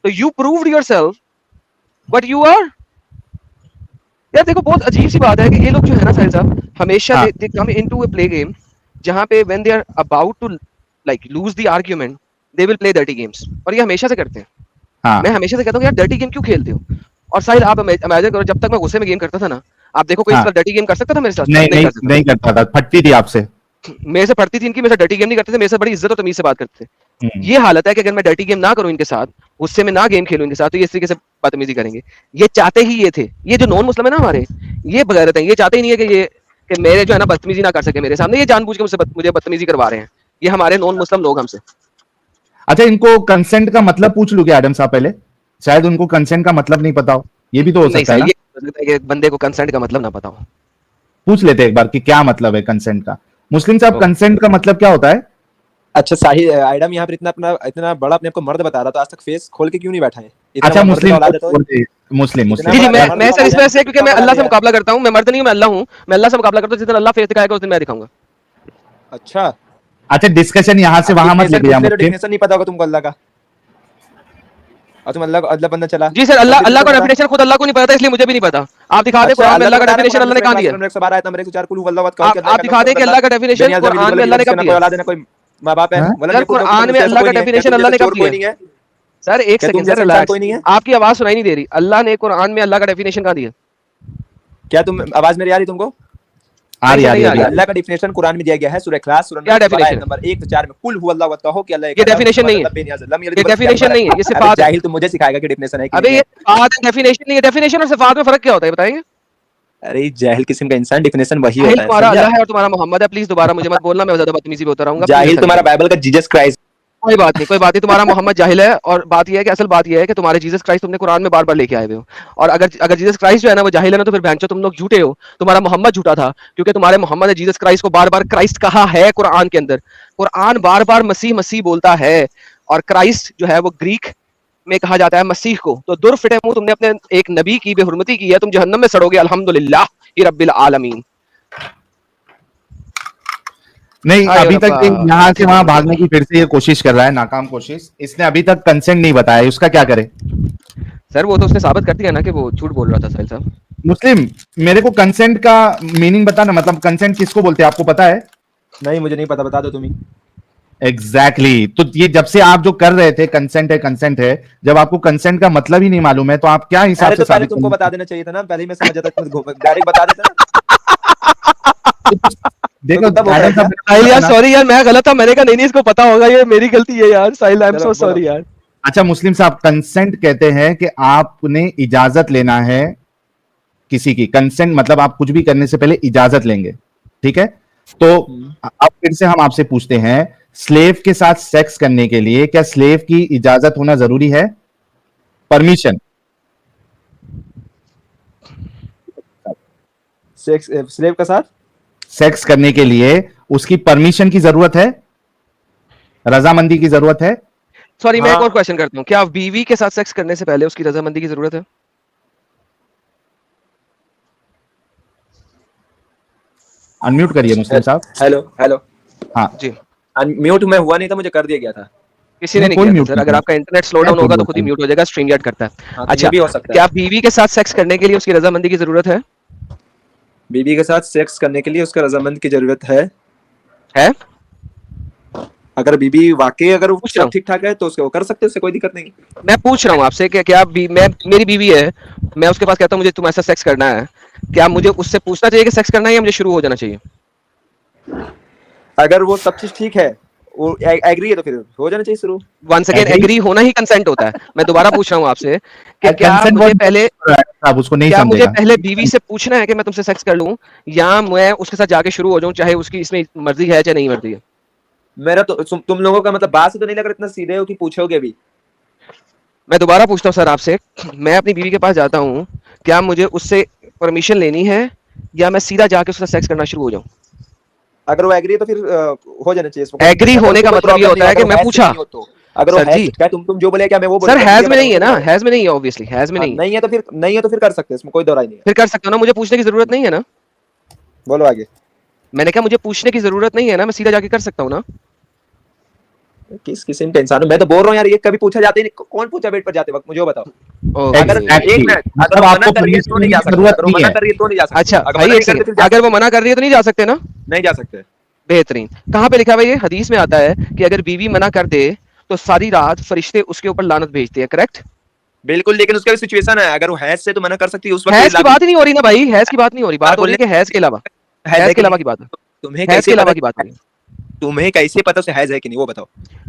तो you proved yourself but you are, यार देखो बहुत अजीब सी बात है कि ये लोग जो है ना साहिल साहब, हमेशा हाँ, they come into a play game जहां पे when they are about to like lose the argument they will play dirty games, और ये हमेशा से करते हैं। हाँ, मैं हमेशा से कहता हूँ यार डर्टी गेम क्यों खेलते हो? और साहिल आप इमेजिन करो, जब तक मैं गुस्से में गेम करता था ना, आप देखो कोई इस हाँ। तरह डर्टी गेम कर सकता था मेरे साथ? नहीं नहीं नहीं कर सकता नहीं करता था, फटती थी आपसे। था। मेरे से पड़ती थी इनकी, मेरे से डर्टी गेम नहीं करते थे, मेरे से बड़ी इज्जत और तमीज से बात करते थे। हम्म, ये हालत है कि अगर मैं डर्टी गेम ना करूं इनके साथ, गुस्से में ना गेम खेलूं इनके साथ, तो ये इस तरीके से बदतमीजी करेंगे। ये चाहते ही ये थे, ये जो नॉन मुस्लिम है ना हमारे, ये बगैरत है, ये चाहते ही नहीं है कि ये कि मेरे जो है ना बदतमीजी ना कर सके मेरे सामने, ये जानबूझ के मुझे बदतमीजी करवा रहे हैं। ये हमारे नॉन मुस्लिम लोग हमसे। अच्छा, इनको कंसेंट का मतलब पूछ लूं क्या एडम साहब पहले? शायद उनको कंसेंट का मतलब नहीं पता हो, ये भी तो हो नहीं सकता है सर, ना? ये हो सकता है कि बंदे को कंसेंट का मतलब ना पता हो। पूछ लेते हैं एक बार कि क्या मतलब है कंसेंट का। मुस्लिम साहब, ओके। कंसेंट का मतलब क्या होता है? अच्छा साहिल, आइडम यहाँ पर इतना बड़ा अपने आप को मर्द बता रहा, तो आज तक फेस खोल के क्यों नहीं बैठा है? इतना अच्छा, बड़ा मर्द का मुस्लिम औलाद है तो मुस्लिम इतना जी मुस्लिम जी, बड़ा मैं मर्द मैं का सर इस औलाद वजह है, से क्योंकि मैं कितना बड़ा अल्लाह से दिया है। मुकाबला करता हूँ। मैं मर्द नहीं हूँ, मैं अल्लाह हूँ। मैं अल्लाह से मुकाबला करता हूँ, जिस दिन अल्लाह फेस दिखाएगा उस दिन मैं दिखाऊंगा। अच्छा, अच्छा, डिस्कशन यहाँ से वहां मत डिफिनेशन लेके जा पूछ ले तो मुस्लिम। डिफिनेशन नहीं पता होगा तुमको अल्लाह का, और तुम अल्लाह अल्लाह बनना चला, जी सर, तब अल्लाह भी अल्लाह तुमको का पता। डेफिनेशन खुद अल्लाह को नहीं पता, इसलिए मुझे भी नहीं पता। आप दिखा दे अच्छा कुरान में अल्लाह अल्लाह तो का बता रहा है, डेफिनेशन कुरान में अल्लाह ने सूरह कहाँ इखलास दिया सूरह है? नंबर 112 आयत नंबर 104 कुल हुवल्लाहु अहद, कहो कि आप दिखा दे कि अल्लाह का डेफिनेशन बेनियाज नबी कुरान में वलद अल्लाह ने यूनुस कब ना दिया कोई है? औलाद है ना कोई माँ बाप है, हाँ? वलम सर यकुल लहू कुरान कुफुवन में अहद, अल्लाह कोई का नहीं है क्या? डेफिनेशन तुम अल्लाह जैसा ने कब चोर दिया कोई है? नहीं है सर एक क्या? तुम सेकंड सर, जैसा इंसान कोई रिलैक्स। नहीं है आपकी आवाज सुनाई नहीं दे रही। अल्लाह ने कुरान में अल्लाह का डेफिनेशन कहाँ दिया? क्या? तुम आवाज मेरी आ रही तुमको? आ नहीं रही सर, आ रही नहीं है आ अभी रही। आ रही अल्लाह का डिफिनेशन कुरान में दिया गया है सूरह इखलास सूरह क्या नंबर 112 डेफिनेशन आयत है? नंबर 1 से 4 में कुल हुवल्लाहु अहद, कहो कि अल्लाह एक ये है, ला डेफिनेशन समद नहीं है, ला बेनियाज लम यलिद ये वलम यूलद, डेफिनेशन नहीं है, ये अरे सिफात है। जाहिल, तुम मुझे सिखाएगा कि डिफिनेशन है कि अबे नहीं ये है? सिफात है, डेफिनेशन नहीं है। डेफिनेशन और सिफात में फर्क क्या होता है बताएंगे? अरे जाहिल किस्म का इंसान, डिफिनेशन वही जाहिल होता है, तुम्हारा समझा? अल्लाह है और तुम्हारा मोहम्मद है। प्लीज दोबारा मुझे मत बोलना, मैं ज्यादा बदतमीजी पे होता रहूंगा। प्लीज जाहिल ऐसा नहीं तुम्हारा करना। बाइबल का जीसस क्राइस्ट। कोई बात नहीं, कोई बात नहीं। तुम्हारा मोहम्मद जाहिल है, और बात यह है कि असल बात यह है कि तुम्हारे जीसस क्राइस्ट तुमने कुरान में बार बार लेके आए हुए हो। और अगर अगर जीसस क्राइस्ट जो है ना वो जाहिल है ना, तो फिर भैंचो तुम लोग झूठे हो। तुम्हारा मोहम्मद झूठा था, क्योंकि तुम्हारे मोहम्मद ने जीसस क्राइस्ट को बार बार क्राइस्ट कहा है कुरान के अंदर। कुरान बार बार मसीह मसीह बोलता है, और क्राइस्ट जो है वो ग्रीक में कहा जाता है मसीह को। तो दुर फिटे मुंह, तुमने अपने एक नबी की बेहुरमती की है, तुम जहन्नम में सड़ोगे। अल्हम्दुलिल्लाह रब्बिल आलमीन। नहीं, आयो अभी तक रब्बा, ये यहाँ से ठीक है वहां मुझे। भागने की फिर से ये कोशिश कर रहा है, नाकाम कोशिश। इसने अभी तक कंसेंट नहीं बताया, उसका क्या करे? सर वो तो उसने साबित कर दिया ना कि वो झूठ बोल रहा था साहिल साहब। मुस्लिम, मेरे को कंसेंट का मीनिंग बता ना, मतलब कंसेंट किसको बोलते हैं, आपको पता है? नहीं मुझे नहीं पता, बता दो तुम ही। एग्जैक्टली तो ये जब से आप जो कर रहे थे कंसेंट है, जब आपको कंसेंट का मतलब ही नहीं मालूम है तो आप क्या हिसाब अरे से तो पहले साबित तुमको करेंगे? बता देना चाहिए था ना, पहले ही मैं समझ जाता, डायरेक्ट बता देता ना। देखो तो तब होता है guidance क्या? अब- साहिल यार सॉरी यार, मैं गलत था, मैंने कहा नहीं नहीं इसको पता होगा, ये मेरी गलती है यार साहिल, आई एम चलो, सो सॉरी यार। अच्छा मुस्लिम साहब, कंसेंट कहते हैं कि आपने इजाजत लेना है किसी की। कंसेंट मतलब आप कुछ भी करने से पहले इजाजत लेंगे, ठीक है? तो अब फिर से हम आपसे पूछते हैं, स्लेव के साथ सेक्स करने के लिए क्या स्लेव की इजाजत होना जरूरी है? परमिशन। सेक्स स्लेव के साथ सेक्स करने के लिए उसकी परमिशन की जरूरत है, रजामंदी की जरूरत है? सॉरी मैं एक हाँ। और क्वेश्चन करता हूँ, क्या बीवी के साथ सेक्स करने से पहले उसकी रजामंदी की जरूरत है? अनम्यूट करिए मुस्लिम साहब। हेलो हेलो, हाँ, जी, म्यूट में हुआ नहीं था, मुझे कर दिया गया था। किसी ने नहीं कोई किया था म्यूट सर, नहीं अगर किया। आपका इंटरनेट स्लो मैं डाउन झूठ होगा तो बोलता खुद ही हूं। म्यूट हो जाएगा, स्ट्रीम यार्ड करता है। हाँ, तो अच्छा, ये भी हो सकता क्या है। बीवी के साथ सेक्स करने के लिए उसकी रजामंदी की जरूरत है? बीबी के साथ सेक्स करने के लिए उसका रजामंद की जरूरत है। है? अगर बीबी वाकई अगर वो पूछ रहा सब हूँ, ठीक ठाक है तो उसको वो कर सकते हैं, उससे कोई दिक्कत नहीं। मैं पूछ रहा हूँ आपसे कि क्या मैं, मेरी बीवी है, मैं उसके पास कहता हूँ मुझे तुम ऐसा सेक्स करना है, क्या मुझे उससे पूछना चाहिए कि सेक्स करना है या मुझे शुरू हो जाना चाहिए? अगर वो सब चीज ठीक है, वो एग्री है, तो फिर हो जाना चाहिए शुरू। Once again Agree? एग्री होना ही कंसेंट होता है। मैं दोबारा पूछ रहा हूँ आपसे कि क्या Consent मुझे बहुत पहले, आप उसको नहीं क्या मुझे समझेगा। पहले बीवी से पूछना है कि मैं तुमसे सेक्स कर लूं, या मैं उसके साथ जाके शुरू हो जाऊं, चाहे उसकी इसमें मर्जी है चाहे नहीं मर्जी है? मेरा तो तुम लोगों का मतलब बात से तो नहीं लग रहा इतना सीधे हो कि पूछोगे भी। मैं दोबारा पूछता हूँ सर आपसे, मैं अपनी बीवी के पास जाता हूँ, क्या मुझे उससे परमिशन लेनी है या मैं सीधा जाके उससे सेक्स करना शुरू हो जाऊं? अगर वो एग्री है तो फिर हो जाना चाहिए इसमें। एग्री अगर होने उसको का कोई मतलब ये प्रॉब्लम नहीं होता हो, है अगर कि वो मैं हैज से पूछा। नहीं हो तो। अगर वो सर हैज, जी, क्या तुम जो बोले क्या मैं वो बोल सर रहा हूँ, हैज ये में बताओ नहीं है मुझे ना, बताओ। हैज में नहीं है, ऑब्वियसली हैज में हाँ, नहीं है। नहीं है तो फिर कर सकते हैं, इसमें कोई दोहराई नहीं है। फिर कर सकता हूँ ना, मुझे पूछने की जरूरत नहीं है ना? बोलो आगे। मैंने कहा मुझे पूछने की जरूरत नहीं है ना, मैं सीधा जाके कर सकता हूँ ना? किस किस्म का इंसान हो, मैं तो बोल रहा हूँ यार, ये कभी पूछा जाता ही नहीं। कौन पूछा वेट पर जाते वक्त, मुझे वो बताओ। अगर ओके। एक Exactly. मिनट, अगर मतलब वो मना आपको कर रही है परमिशन तो नहीं लेने जा की सकते, जरूरत अगर वो नहीं मना है। कर रही है तो नहीं जा सकते, अच्छा अगर भाई मना एक नहीं करते सेकंड, फिर जा अगर वो सकते। मना कर रही है तो नहीं जा सकते ना? नहीं जा सकते। बेहतरीन। कहाँ पे लिखा हुआ है ये? हदीस में आता है कि अगर बीवी मना कर दे तो सारी रात फरिश्ते उसके ऊपर लानत भेजते हैं, करेक्ट? बिल्कुल, लेकिन उसका भी सिचुएशन है, अगर वो हैज से तो मना कर सकती है उस वक्त ये हैज की लागू। बात ही नहीं हो रही ना भाई, हैज की बात नहीं हो रही, बार बात हो रही बोलने है कि हैज के अलावा, हैज है हैज के कि अलावा नहीं, की बात है, तुम्हें हैज कैसे के पता, अलावा की बात हो रही है। तुम्हें कैसे पता उसे हैज है कि नहीं, वो बताओ।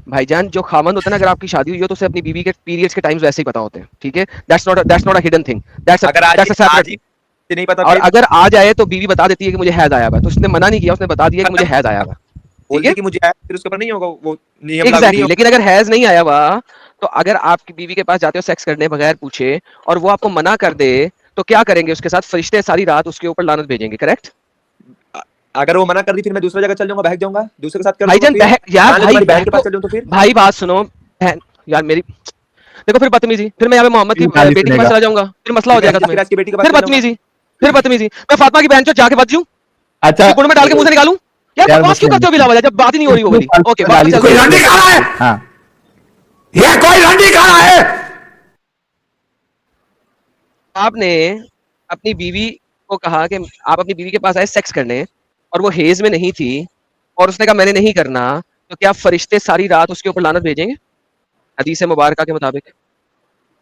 भाईजान जो खामंद होता है ना, अगर आपकी शादी हुई हो तो उसे अपनी बीवी के पीरियड्स के टाइम्स वैसे ही पता होते हैं, ठीक है? That's not a hidden thing, अगर दैट्स अ आज सेपरेट। ही नहीं पता और फिर अगर आ जाए तो बीवी बता देती है कि मुझे हैज आया हुआ है, तो उसने मना नहीं किया, उसने बता दिया कि मुझे खत्म, हैज आया हुआ है, ठीक बोल दे है? कि मुझे हैज, फिर उसके ऊपर नहीं होगा, वो नियम लागू नहीं एग्जैक्टली, होगा। लेकिन अगर हैज नहीं आया हुआ, तो अगर आपकी बीवी के पास जाते हो सेक्स करने बगैर पूछे और वो आपको मना कर दे, तो क्या करेंगे उसके साथ? फरिश्ते सारी रात उसके ऊपर लानत भेजेंगे, करेक्ट? अगर वो मना कर दी फिर मैं दूसरी जगह चल जाऊंगा, भाग जाऊंगा, दूसरे के साथ कर लूंगा, भाईजान फिर यार मान लो भाई तुम्हारी बहन बहन के को, पास चल जाऊं तो फिर भाई बात सुनो, बहन यार मेरी, देखो फिर बदतमीजी, फिर मैं यहाँ पे मोहम्मद की गाली बेटी के पास सुनेगा। चला जाऊंगा, फिर मसला हो मैं जाएगा तुम्हें। फिर आज की बेटी के पास फिर चल जाऊंगा। बदतमीजी, फिर बदतमीजी, मैं फातिमा की बहन चो जाके बच जाऊं, अच्छा गुड़ में डाल के मुंह से निकालूं? यार यार बकवास क्यों मुस्लिम, करते हो बिला वजह, जब बात ही नहीं हो रही वो वाली? ओके वापस चलते कोई हैं। रंडी खा रहा है? हाँ, ये कोई रंडी खा रहा है? आपने अपनी बीवी को कहा कि आप अपनी बीवी के पास आए सेक्स करने, और वो हेज में नहीं थी, और उसने कहा मैंने नहीं करना, तो क्या फरिश्ते सारी रात उसके ऊपर लानत भेजेंगे हदीस मुबारका के मुताबिक?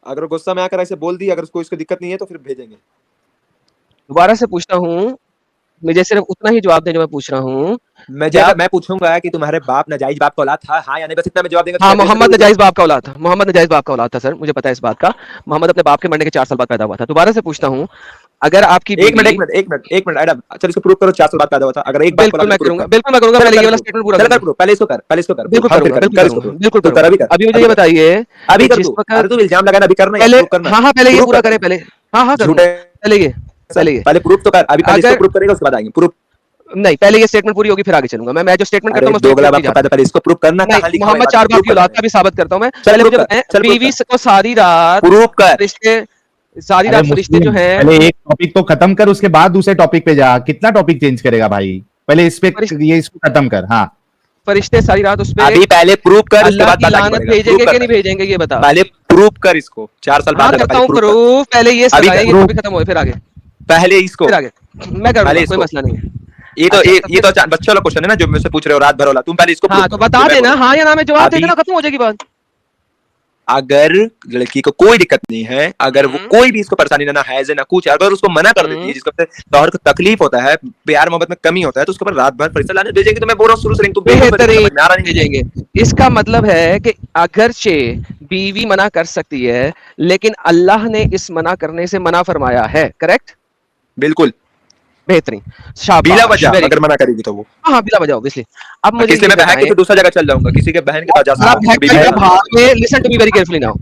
अगर वो गुस्सा में आकर ऐसे बोल दी, अगर उसको इसको दिक्कत नहीं है तो फिर भेजेंगे। दोबारा से पूछता हूँ, मुझे सिर्फ उतना ही जवाब दें जो मैं पूछ रहा हूँ। क्या? मैं पूछूंगा कि तुम्हारे बाप नाजायज बाप का औलाद था, हाँ या नहीं, बस इतना मैं जवाब देंगे तो हाँ, क्या बेइज्जती मोहम्मद होगी? नजायज बाप का औलाद था, मोहम्मद नजायज बाप का औलाद था सर, मुझे पता है इस बात का। मोहम्मद अपने बाप के मरने के 4 साल बाद पैदा हुआ था। दोबारा से पूछता हूँ, अगर आपकी एक मिनट बीवी, एक मिनट एक मिनट एक मिनट एडम, चल इसको प्रूव करो, 4 साल बाद पैदा हुआ था, अगर एक बात को बिल्कुल मैं प्रूव करूंगा, कर। बिल्कुल मैं करूंगा, चल पहले कर ये वाला प्रूव, स्टेटमेंट पूरा चल कर कर लो। प्रूव, पहले इसको कर, पहले इसको कर, बिल्कुल हम फिर करूंगा, करेंगे, बिल्कुल कर इसको करूंगा, प्रूव, बिल्कुल तू कर, अभी करूंगा। कर, अभी मुझे अभी ये कर, बताइए अभी कि कर जिस तू। वक्त अरे तू इल्जाम लगाना, अभी करना है, पहले, प्रूव करना है, हाँ पहले ये प्रूव पूरा कर, करे पहले, हाँ करूंगा, झूठे पहले ये, सर, पहले ये, पहले प्रूव तो कर, अभी पहले इसको अगर प्रूव करेगा उसके बाद आएंगे प्रूव। नहीं, पहले ये स्टेटमेंट पूरी होगी फिर आगे चलूंगा मैं जो स्टेटमेंट करता अरे हूँ मैं स्ट्रेट दोगला फॉरवर्ड नहीं बाप का पैदा, जाता। पहले इसको प्रूव करना, नहीं, कहां लिखा हुआ है, मोहम्मद बात 4 प्रूव बाप की करना औलाद है। का भी साबित करता हूँ मैं। चल पहले प्रूव मुझे कर, बताएं, चल प्रूव बीवी कर, को सारी अरे रात फरिश्ते जो मुस्लिम, हैं, पहले एक टॉपिक तो खत्म कर, उसके बाद दूसरे टॉपिक पे जा। कितना टॉपिक चेंज करेगा भाई? पहले इस पे, ये इसको खत्म कर। हाँ, फरिश्ते सारी रात उस पे अभी पहले प्रूव कर, उसके अल्लाह बाद की बात आगे लानत बढ़ेगा, प्रूव भेजेंगे कर कि नहीं भेजेंगे ये बता। पहले प्रूव कर इसको, 4 साल हाँ बाद करता पहले हूँ प्रूव कर, प्रूफ, पहले ये अभी बताया, कर ये प्रूफ टॉपिक खत्म हो फिर आगे, पहले इसको, फिर आगे मैं पहले करूंगा, कोई इसको, मसला नहीं है। ये तो अच्छा, ये तो बच्चे वाला क्वेश्चन है ना जो मुझसे पूछ रहे हो रात भर वाला, तुम पहले इसको हाँ prove तो करो, बता फिर मैं देना, बोलूंगा। हाँ या ना में जवाब दे अभी देना, खत्म हो जाएगी बात। अगर लड़की को कोई दिक्कत नहीं है, अगर वो कोई भी इसको परेशानी ना हैज है ना कुछ, अगर उसको मना कर देती है, जिसको तौर को तकलीफ होता है, प्यार मोहब्बत में कमी होता है, तो उसके ऊपर रात भर फरिश्ता लाने भेजेंगे। तो मैं बोल रहा हूँ शुरू से, तुम भेजो, बेहतरीन समझ में आ रहा नहीं। भेजेंगे। इसका मतलब है कि अगरचे बीवी मना कर सकती है, लेकिन अल्लाह ने इस मना करने से मना फरमाया है, करेक्ट? बिल्कुल बेहतरीन, बिला शाबाश, वजह वेरी अगर गुड। मना करेगी तो वो, हाँ बिला वजह ऑब्वियसली। अब मुझे किसी ये में बहक के बताएं, फिर दूसरा जगह चल जाऊंगा, किसी के बहन के पास जा तुम्हारा सकता हूँ, बहकना बीवी इतना के पास। भाग में, listen to me very carefully now,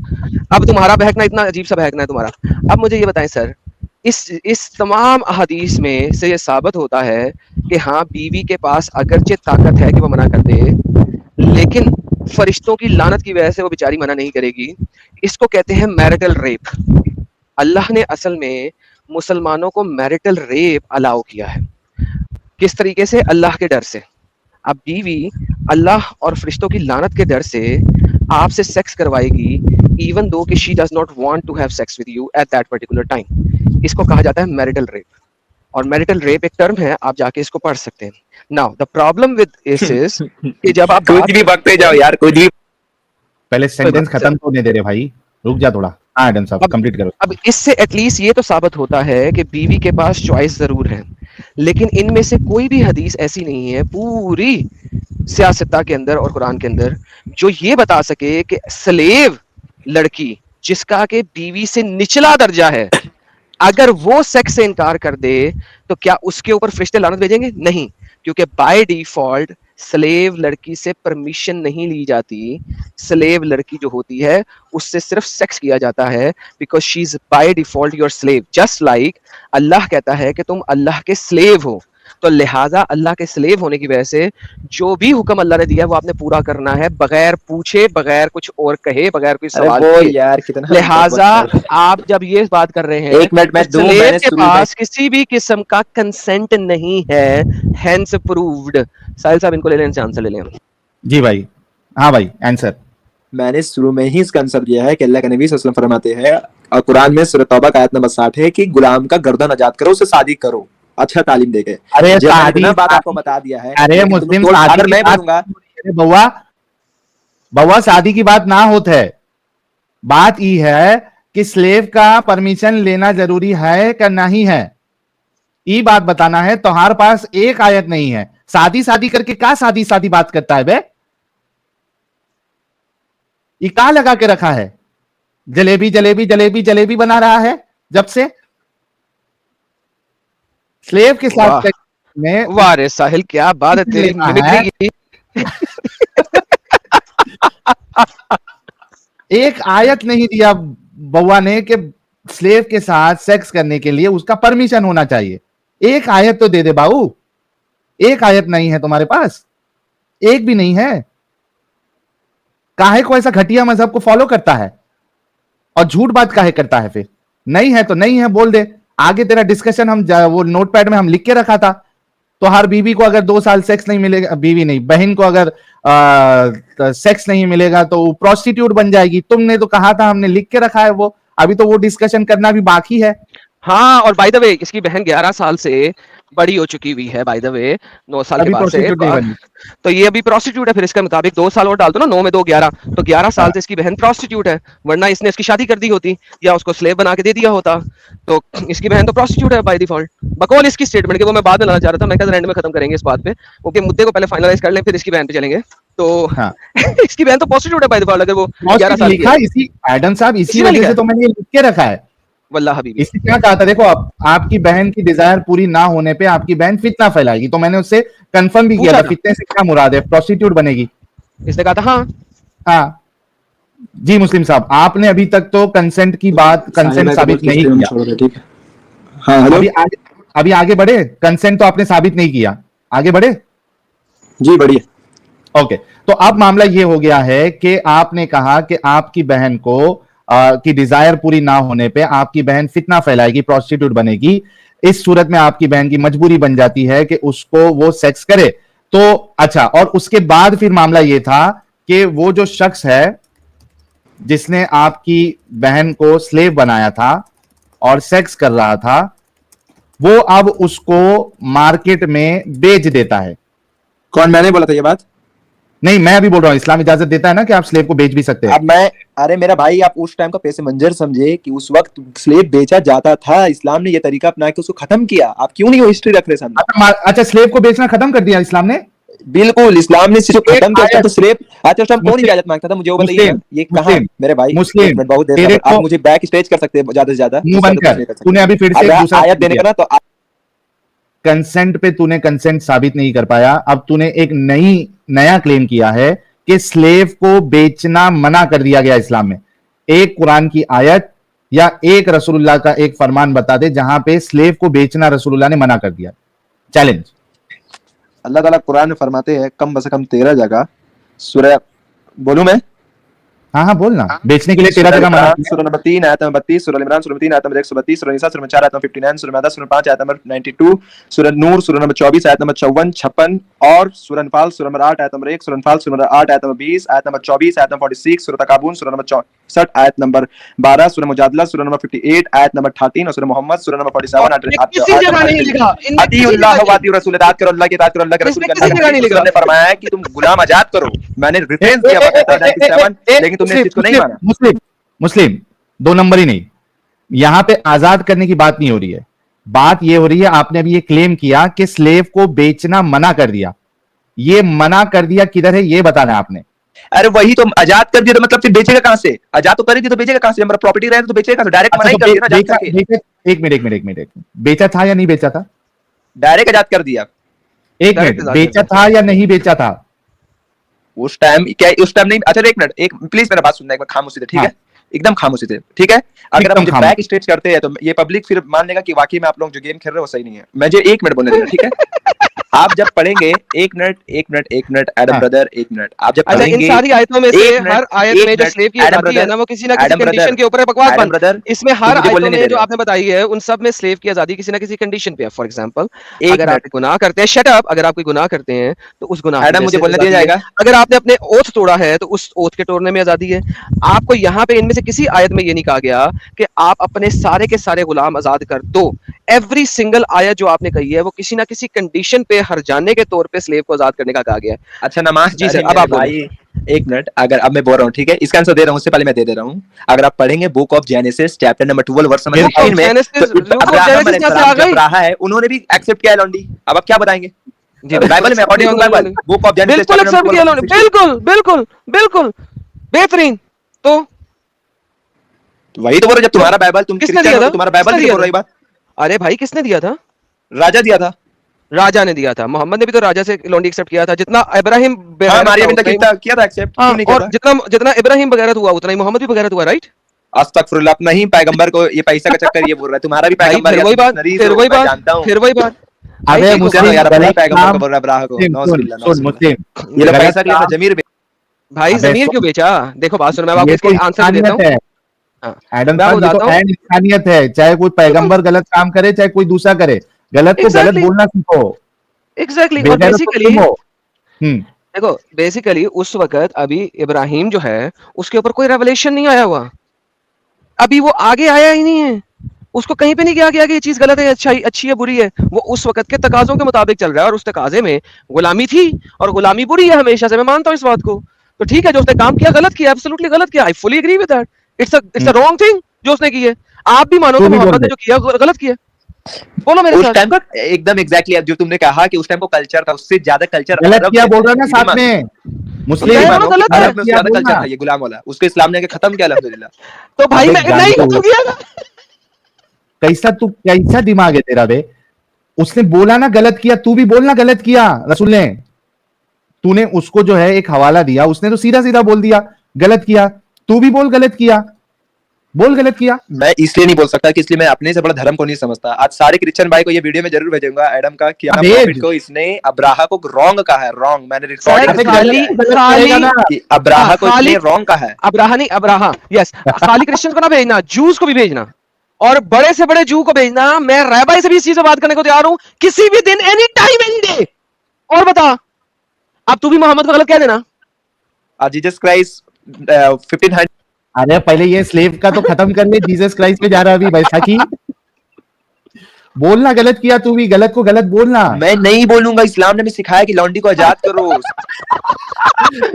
अब तुम्हारा बहकना इतना अजीब सा बहकना है तुम्हारा। अब मुझे ये बताएं सर, इस तमाम अहादीस में से ये साबित होता है कि हाँ बीवी के पास अगरचे ताकत है कि वो मना कर दे, लेकिन फरिश्तों की लानत की वजह से वो बेचारी मना नहीं करेगी। इसको कहते हैं मैरिटल रेप। अल्लाह ने असल में मुसलमानों को मैरिटल रेप अलाउ किया है। किस तरीके से? अल्लाह के डर से। अब बीवी अल्लाह और फरिश्तों की लानत के डर से आपसे सेक्स करवाएगी, इवन दो कि she does not want to have sex with you at that particular time. इसको कहा जाता है मैरिटल रेप, और मैरिटल रेप एक टर्म है, आप जाके इसको पढ़ सकते हैं। Now the problem with this is कि जब आप कुछ बात भी बकते जाओ यार, कुछ भी। पहले कोई बात सेंटेंस नहीं, खत्म तो नहीं दे रहे भाई, रुक जा थोड़ा। हाँ एडम साहब कंप्लीट करो। अब इससे एटलीस्ट ये तो साबित होता है कि बीवी के पास चॉइस जरूर है, लेकिन इनमें से कोई भी हदीस ऐसी नहीं है पूरी सियासत के अंदर और कुरान के अंदर जो ये बता सके कि स्लेव लड़की जिसका के बीवी से निचला दर्जा है, अगर वो सेक्स से इनकार कर दे तो क्या उसके ऊपर फरिश्ते लानत भेजेंगे? नहीं, क्योंकि बाय डिफॉल्ट स्लेव लड़की से परमिशन नहीं ली जाती। स्लेव लड़की जो होती है उससे सिर्फ सेक्स किया जाता है, because she is by default your slave. Just like Allah कहता है कि तुम अल्लाह के स्लेव हो, तो लिहाजा अल्लाह के स्लेव होने की वजह से जो भी हुक्म अल्लाह ने दिया है वो आपने पूरा करना है, बगैर पूछे, बगैर कुछ और कहे, बगैर कोई अरे सवाल वो किए। यार कितना लिहाजा बकवास। आप जब ये बात कर रहे हैं एक मिनट मैं तो दूं, स्लेव मैंने के शुरू में पास किसी भी किस्म का कंसेंट नहीं है, हेंस प्रूव्ड। साहिल साहब इनको ले लें, इनसे आंसर ले लें हम। जी भाई, हाँ भाई आंसर। मैंने शुरू में ही इसका आंसर दिया है कि अल्लाह के नबी सल्लल्लाहु अलैहि वसल्लम फरमाते हैं, और कुरान में सूरह तौबा का आयत नंबर 60 है कि गुलाम का गर्दन आजाद करो, उससे शादी करो, अच्छा तालीम देके। अरे जब मैंने शादी, इतना बात आपको बता दिया है, अरे लेकिन तुम मुस्लिम तो शादी अगर की मैं बात, बोलूंगा अरे बउआ बउआ शादी की बात ना होत है। बात ई है कि स्लेव का परमिशन लेना जरूरी है कि नहीं है, ये बात बताना है। तुम्हारे पास एक आयत नहीं है, शादी शादी करके क्या शादी शादी बात करता है बे? ये क्या लगा के रखा है? जलेबी जलेबी जलेबी जलेबी बना रहा है जब से स्लेव के साथ वाह में वाह रे साहिल, क्या बात है तेरी लेना मिमिक्री है। की। एक आयत नहीं दिया बउआ ने कि स्लेव के साथ सेक्स करने के लिए उसका परमिशन होना चाहिए। एक आयत तो दे दे बाबू, एक आयत नहीं है तुम्हारे पास, एक भी नहीं है। काहे को ऐसा घटिया मजहब को फॉलो करता है और झूठ बात काहे करता है? फिर नहीं है तो नहीं है बोल दे। आगे तेरा डिस्कशन हम वो नोटपैड में हम लिख के रखा था। तो हर बीवी को अगर 2 साल सेक्स नहीं मिलेगा, बीवी नहीं बहन को अगर सेक्स नहीं मिलेगा तो वो प्रोस्टिट्यूट बन जाएगी। तुमने तो कहा था, हमने लिख के रखा है वो, अभी तो वो डिस्कशन करना भी बाकी है। हाँ, और बाय द वे इसकी बहन 11 साल से बड़ी हो चुकी हुई है, बाय द वे 9 साल के अभी बाद से। प्रोस्टिट्यूट नहीं बनी। तो ये अभी प्रोस्टिट्यूट है, फिर इसके मुताबिक 2 साल और डाल दो ना, 9 में 2 11, तो 11 साल से इसकी बहन प्रोस्टिट्यूट है, वरना इसने इसकी शादी कर दी होती या उसको स्लेव बना के दे दिया होता। तो इसकी बहन तो प्रोस्टिट्यूट है बाय डिफॉल्ट। बकौल इसकी स्टेटमेंट के वो मैं बाद में लाना चाह रहा था, मैं कहा एंड में खत्म करेंगे इस बात पे, क्योंकि मुद्दे को पहले फाइनलाइज कर लें फिर इसकी बहन पे चलेंगे। तो हाँ। इसकी बहन तो प्रोस्टिट्यूट है बाय डिफॉल्ट, अगर वो 11 साल की लिखा है। इसी एडम साहब, इसी इसी में वजह लिखा से है। तो मैंने ये लिख के रखा है। वल्लाह हबीबी, इसने क्या कहा था, देखो आपकी बहन की डिजायर पूरी ना होने पे आपकी बहन फितना फैलाएगी। तो मैंने उससे कंफर्म भी किया पूछा था, था। फितने से क्या मुराद है, प्रोस्टिट्यूट बनेगी। इसने कहा था हाँ। हाँ जी मुस्लिम साहब, आपने अभी तक तो कंसेंट की बात, कंसेंट साबित नहीं किया। छोड़ दे, ठीक है। हाँ हेलो अभी आगे बढ़े, कंसेंट तो आपने साबित नहीं किया, आगे बढ़े। जी बढ़िया। ओके, तो अब मामला ये हो गया है कि आपने कहा कि आपकी बहन को की डिजायर पूरी ना होने पे आपकी बहन फितना फैलाएगी, प्रोस्टिट्यूट बनेगी। इस सूरत में आपकी बहन की मजबूरी बन जाती है कि उसको वो सेक्स करे। तो अच्छा, और उसके बाद फिर मामला ये था कि वो जो शख्स है जिसने आपकी बहन को स्लेव बनाया था और सेक्स कर रहा था, वो अब उसको मार्केट में बेच देता है। कौन, मैंने बोला था ये बात? नहीं, मैं अभी बोल रहा हूं इस्लाम इजाजत देता है ना कि आप स्लेव को बेच भी सकते हैं। अब मैं, अरे मेरा भाई, आप उस टाइम का पैसे मंजर समझे कि उस वक्त स्लेव बेचा जाता था, इस्लाम ने ये तरीका अपना के उसको खत्म किया। आप क्यों नहीं वो हिस्ट्री रख रहे सामने? अच्छा, स्लेव को बेचना खत्म कर दिया इस्लाम ने? बिल्कुल, इस्लाम ने सिर्फ खत्म किया तो स्लेव। अच्छा, उस टाइम कौन मुस्लिम- इजाजत मांगता था, मुझे वो बताइए मुस्लिम- ना। ये कहाँ मुस्लिम- मेरे भाई, मुस्लिम, एक मिनट, बहुत देर तेरे तक आप को- मुझे बैक स्टेज कर सकते हैं ज्यादा से ज्यादा, मुंह बंद कर। तूने अभी फिर से एक दूसरा आयत देने का ना, तो कंसेंट पे तूने कंसेंट साबित नहीं कर पाया। अब तूने एक नया क्लेम किया है कि स्लेव को बेचना मना कर दिया गया इस्लाम में। एक कुरान की आयत या एक रसूलुल्लाह का एक फरमान बता दे जहां पे स्लेव को बेचना रसूलुल्लाह ने मना कर दिया। चैलेंज। अल्लाह ताला कुरान में फरमाते हैं कम बस कम 13 जगह, सूरह, बोलूं मैं? हाँ हाँ बोल ना, बेचने के लिए 13 जगह मना किया। सूरह नंबर 3 आयत नंबर 32, सूरह इमरान सूरह 3 आयत नंबर 132, सूरह निसा सूरह 4 आयत नंबर 59, सूरह मादा सूरह 5 आयत नंबर 92, सूरह नूर सूरह नंबर 24 आयत नंबर 54, 56 और सूरह अनफाल सूरह नंबर 8 आयत नंबर 1, सूरह अनफाल सूरह नंबर 8 आयत नंबर 20, आयत नंबर 24, आयत नंबर 46, सूरह तकाबुन सूरह नंबर 64 आयत नंबर 12, सूरह मुजादला सूरह नंबर 58 आयत नंबर 13 और सूरह मोहम्मद सूरह नंबर 47 किसी जगह नहीं लिखा, इनमें किसी जगह अतीउल्लाह नहीं। व अतीउ रसूल, इताअत करो अल्लाह की, इताअत करो अल्लाह के रसूल इसमें की। किसी जगह नहीं लिखा। ने फरमाया है कि तुम गुलाम आजाद करो। मैंने रेफरेंस दिया बकायदा 97, लेकिन तुमने इस चीज को नहीं माना। मुस्लिम 2 नंबर ही नहीं, यहां पे आजाद करने की बात नहीं हो रही है। बात यह हो रही है, आपने अभी ये क्लेम किया कि स्लेव को बेचना मना कर दिया। ये मना कर दिया किधर है, ये बताना है आपने। अरे वही तो, आजाद कर दिया तो मतलब फिर बेचेगा कहां से? आजाद तो कर दी तो बेचेगा कहां से? हमारा प्रॉपर्टी रहे तो बेचेगा कहां से? डायरेक्ट मना ही कर दिया ना, आजाद करके। एक मिनट, बेचा था या नहीं बेचा था? डायरेक्ट आजाद कर दिया। एक मिनट, बेचा था या नहीं बेचा था? उस टाइम क्या, उस टाइम नहीं? अच्छा एक मिनट, एक प्लीज मेरा बात सुनना एक बार खामोशी से, ठीक है? एकदम खामोशी से, ठीक है? अगर आप मुझे बैक स्टेज करते हैं तो ये पब्लिक फिर मान लेगा कि वाकई में आप लोग जो गेम खेल रहे हो वो सही नहीं है। मुझे 1 मिनट बोलने देना, ठीक है? आप जब पढ़ेंगे, एक मिनट एडम ब्रदर, 1 मिनट, आप जब अच्छा, इन पढ़ेंगे सारी आयतों में से एक मिनट, हर आयत एक में जो मिनट, स्लेव की एडम आजादी है ब्रदर, ना, वो किसी ना किसी एडम ब्रदर, कंडीशन के ऊपर है। बकवास एडम बंद। ब्रदर, इसमें तो हर मुझे आयतों बोलने नहीं में दे जो रहे। आपने बताई है उन सब में स्लेव की आजादी किसी ना किसी कंडीशन पे है। फॉर एग्जांपल, एक अगर आप मिनट, गुनाह करते हैं, शट अप, अगर आप कोई गुनाह करते हैं तो उस गुनाह की एडम वजह मुझे से बोलने दिया आजादी है। जाएगा? अगर आपने अपने ओथ तोड़ा है तो उस ओथ के तोड़ने में आजादी है। आपको यहाँ पे इनमें से किसी आयत में ये नहीं कहा गया कि आप अपने सारे के सारे गुलाम आजाद कर दो। एवरी सिंगल आयत जो आपने कही है वो किसी ना किसी कंडीशन पे, हर जाने के तौर पे स्लेव को आजाद करने का कहा गया है। अच्छा नमाज जी सर, अरे अब आप मेरे भाई, 1 मिनट, अगर अब मैं बोल रहा हूँ, ठीक है? इसका आंसर दे रहा हूँ, उससे पहले मैं दे रहा हूँ। अगर आप पढ़ेंगे book of Genesis chapter number 12 verse number 16 में, तो अब्राहम अलैहिस्सलाम जो अब्राहा है उन्होंने भी एक्सेप्ट किया लॉन्डी। अब आप क्या बताएंगे? जी, बाइबल में, according to Bible, book of Genesis बिल्कुल चैप्टर एक्सेप्ट नंबर किया 12 उन्होंने, वर्स 16। बिल्कुल बेहतरीन। तो वही तो बोल रहे, जब तुम्हारा बाइबल, तुम किसने क्रिश्चियन दिया हो था? तो तुम्हारा बाइबल किसने भी दिया बोल था? रही बात। अरे भाई, किसने दिया था? राजा दिया था। राजा ने दिया था। मोहम्मद ने भी तो राजा से लॉन्डी एक्सेप्ट किया था। जितना इब्राहिम हाँ, बेगैरत मारिया था बिन उतना ही, तक किया था एक्सेप्ट, हाँ, क्यों नहीं किया और था? जितना जितना इब्राहिम बगैरत हुआ उतना ही मोहम्मद भी बगैरत हुआ, राइट? अस्तगफिरुल्लाह, अपना ही पैगंबर को ये पैसा का चक्कर ये बोल रहा है। तुम्हारा भी भाई पैगंबर फिर या वही तुम बात, मिशनरीज फिर हो, वही मैं बात, जानता हूँ। फिर वही बात। भाई अबे देखो, चलो यार, अपना ही गलत पैगंबर काम, को बोल रहा है अब्राहा को। नौजुबिल्लाह, मुस्लिम ये लोग गलत पैसा के लिए अपना काम। जमीर भाई अबे जमीर क्यों बेचा? देखो बात सुनो, मैं आपको ये इसके तो आंसर भी देता इंसानियत हूँ। है हाँ, एडम मैं आपको खान, ये बताता तो हूँ। ऐन इंसानियत है। चाहे कोई पैगंबर गलत काम करे, चाहे कोई दूसरा करे, गलत को गलत एग्जैक्टली, बोलना सीखो। एग्जैक्टली। और बेगैरत तो बेसिकली तुम हो। देखो, बेसिकली उस वक्त अभी इब्राहिम जो है उसके ऊपर कोई रेवलेशन नहीं आया हुआ, अभी वो आगे आया ही नहीं है। उसको कहीं पे नहीं कहा गया कि ये चीज गलत है, अच्छी है, बुरी है। वो उस वक्त के तकाजों के मुताबिक चल रहा है, और उस तकाजे में गुलामी थी, और गुलामी बुरी है हमेशा से, मैं मानता हूँ इस बात को। तो ठीक है, जो उसने काम किया गलत किया, एब्सोल्युटली गलत किया, I fully agree with that. It's a wrong thing जो उसने की है। आप भी मानो तू कि भी बोल मोहम्मद ने दे। जो किया गलत किया। बोलो मेरे उस साथ। टाइम का एकदम एग्जैक्टली जो तुमने कहा कि उस टाइम को कल्चर था, उससे ज्यादा कल्चर गलत अरब किया में बोल है। रहा है ना ये भी साथ मानो, में। ये मुस्लिम भी गलत मानो कि है। अरब में उससे किया ज्यादा बोलना। कल्चर था ये गुलाम वाला, उसको इस्लाम ने आके खत्म किया अल्हम्दुलिल्लाह। तो भाई अबे मैं नहीं गांडू, खत्म किया था। कैसा दिमाग है तेरा बे? उसने बोला ना गलत किया, तू भी बोलना गलत किया रसूल ने। तूने उसको जो है एक हवाला दिया, उसने तो सीधा सीधा बोल दिया गलत किया। तू भी बोल गलत किया, बोल गलत किया। मैं इसलिए नहीं बोल सकता कि इसलिए मैं अपने से बड़ा धर्म को नहीं समझता। आज सारे क्रिश्चियन भाई को ये वीडियो में जरूर भेजूंगा एडम का कि अपना प्रॉफिट को इसने अब्राहा को रॉन्ग कहा है। रॉन्ग, मैंने रिकॉर्डिंग कि अब्राहा को इसने रॉन्ग कहा है। अब्राहा नहीं, अब्राहा, यस। खाली क्रिश्चियंस को ना भेजना, जूस को भी भेजना, और बड़े से बड़े जू को भेजना। मैं रैबाई से भी इस चीज से बात करने को तैयार हूं, किसी भी दिन, एनी टाइम, एनी डे। और बता, अब तू भी मोहम्मद को गलत कह देना। Jesus Christ 1500। अरे पहले ये स्लेव का तो खत्म कर ले, जीसस क्राइस्ट पे जा रहा अभी बैसाखी। बोलना, गलत किया तू भी, गलत को गलत बोलना। मैं नहीं बोलूंगा, इस्लाम ने भी सिखाया कि लौंडी को आजाद करो।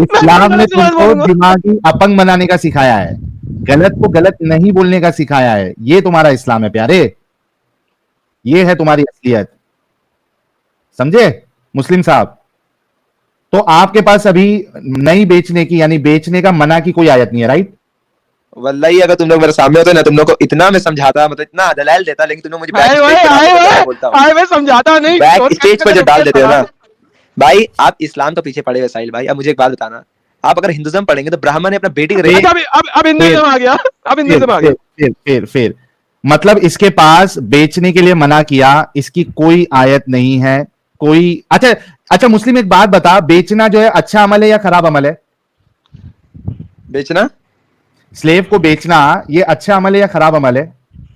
इस्लाम ने गलत बात तुमको बोलूंगा। दिमागी अपंग बनाने का सिखाया है, गलत को गलत नहीं बोलने का सिखाया है। ये तुम्हारा इस्लाम है प्यारे, ये है तुम्हारी असलियत, समझे मुस्लिम साहब। तो आपके पास अभी नहीं बेचने की, यानी बेचने का मना की कोई आयत नहीं है, राइट? वल्लाही अगर तुम लोग मेरे सामने होते ना, तुम लोग को इतना मैं समझाता, मतलब इतना दलाल देता, लेकिन तुम लोग मुझे बैक स्टेज पे डाल देते, मैं बोलता हूँ। मैं समझाता नहीं, बैक स्टेज पे जो डाल देते हो ना भाई, आप इस्लाम तो पीछे पड़े हुए साहिल भाई। अब मुझे एक बात बताना, आप अगर हिंदुज्म पढ़ेंगे तो ब्राह्मण ने अपना बेटी का अच्छा, अब हिंदुइज्म आ गया, अब हिंदुइज्म आ गया। फिर मतलब इसके पास बेचने के लिए मना किया, इसकी कोई आयत नहीं है कोई। अच्छा मुस्लिम, एक बात बता, बेचना जो है अच्छा अमल है या खराब अमल है? बेचना, स्लेव को बेचना ये अच्छा अमल है या खराब अमल है?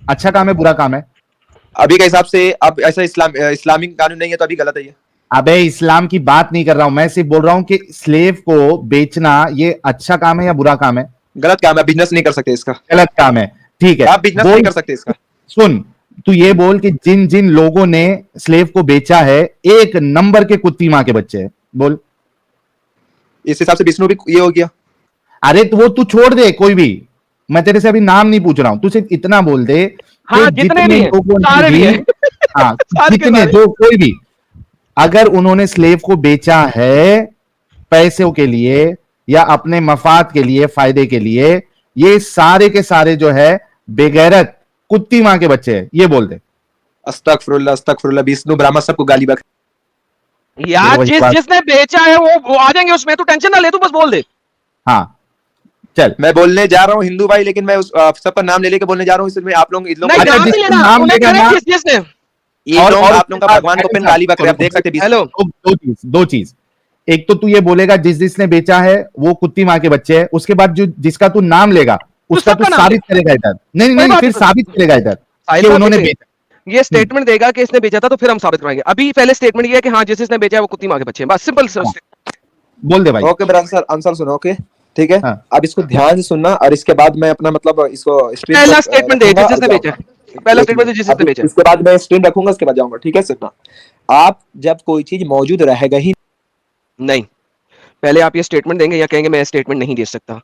अच्छा काम है, बुरा काम है? अभी के हिसाब से अब ऐसा इस्लामिक कानून नहीं है तो अभी गलत है ये। अबे इस्लाम की बात नहीं कर रहा हूं मैं, सिर्फ बोल रहा हूं कि स्लेव को बेचना ये अच्छा काम है या बुरा काम है? गलत काम है, बिजनेस नहीं कर सकते इसका। गलत काम है, ठीक है। आप बिजनेस नहीं कर सकते इसका। सुन, तू ये बोल कि जिन जिन लोगों ने स्लेव को बेचा है, एक नंबर के कुत्ती मां के बच्चे हैं, बोल। इस हिसाब से विष्णु भी ये हो गया। अरे तो वो तू छोड़ दे, कोई भी, मैं तेरे से अभी नाम नहीं पूछ रहा हूं, तू सिर्फ इतना बोल दे कि हाँ, जितने भी हैं, लोगों ने सारे भी भी- हैं। हाँ, सारे के जितने, सारे। जो कोई भी, अगर उन्होंने स्लेव को बेचा है पैसों के लिए या अपने मफाद के लिए, फायदे के लिए, ये सारे के सारे जो है बेगैरत कुत्ती मां के बच्चे हैं, ये बोल दे। अस्तगफुरुल्लाह अस्तगफुरुल्लाह, विष्णु ब्रह्मा सबको गाली बक। यार वही बात- जिसने बेचा है वो आ जाएंगे उसमें, तू टेंशन ना ले, तू बस बोल दे। हाँ चल, मैं बोलने जा रहा हूँ हिंदू भाई, लेकिन मैं सबका नाम ले लेके बोलने जा रहा हूँ, इसमें आप लोग इन लोग नहीं, अच्छा, नाम नहीं जिसका लेना, नाम उन्हें लेगा कह रहे ना- जिसने। ये और- लोग और- आप लोगों का भगवान को पेन गाली बक रहे हैं, आप देख सकते हैं। हेलो, दो चीज, एक तो तू ये बोलेगा जिस जिसने बेचा है वो कुत्ती मां के बच्चे हैं, उसके बाद जो जिसका तू नाम लेगा उसका तू सबका नाम साबित करेगा इधर। नहीं कोई नहीं, बात फिर नहीं। साबित करेगा इधर साहिल कि साहब उन्होंने देखिए, बेचा। ये स्टेटमेंट देगा कि इसने बेचा था, तो फिर हम साबित कराएंगे। अभी पहले स्टेटमेंट ये है कि हाँ जिसने बेचा है वो कुत्ती मां के बच्चे हैं, बस सिंपल। बोल दे भाई। ओके मेरा आंसर सुनो, ओके ठीक है। हाँ। अब इसको ध्यान से सुनना और इसके बाद मैं अपना मतलब इसको स्क्रीन पहला पर स्टेटमेंट दे रखूंगा जिसने और बेचा है। जाऊंगा। पहला एक स्टेटमेंट दे मिनट, जिसने अभी बेचा है। इसके बाद मैं स्क्रीन रखूंगा, उसके बाद जाऊंगा, ठीक है। सुनना, आप जब कोई चीज मौजूद रहेगा ही नहीं, पहले आप ये स्टेटमेंट देंगे या कहेंगे मैं स्टेटमेंट नहीं दे सकता,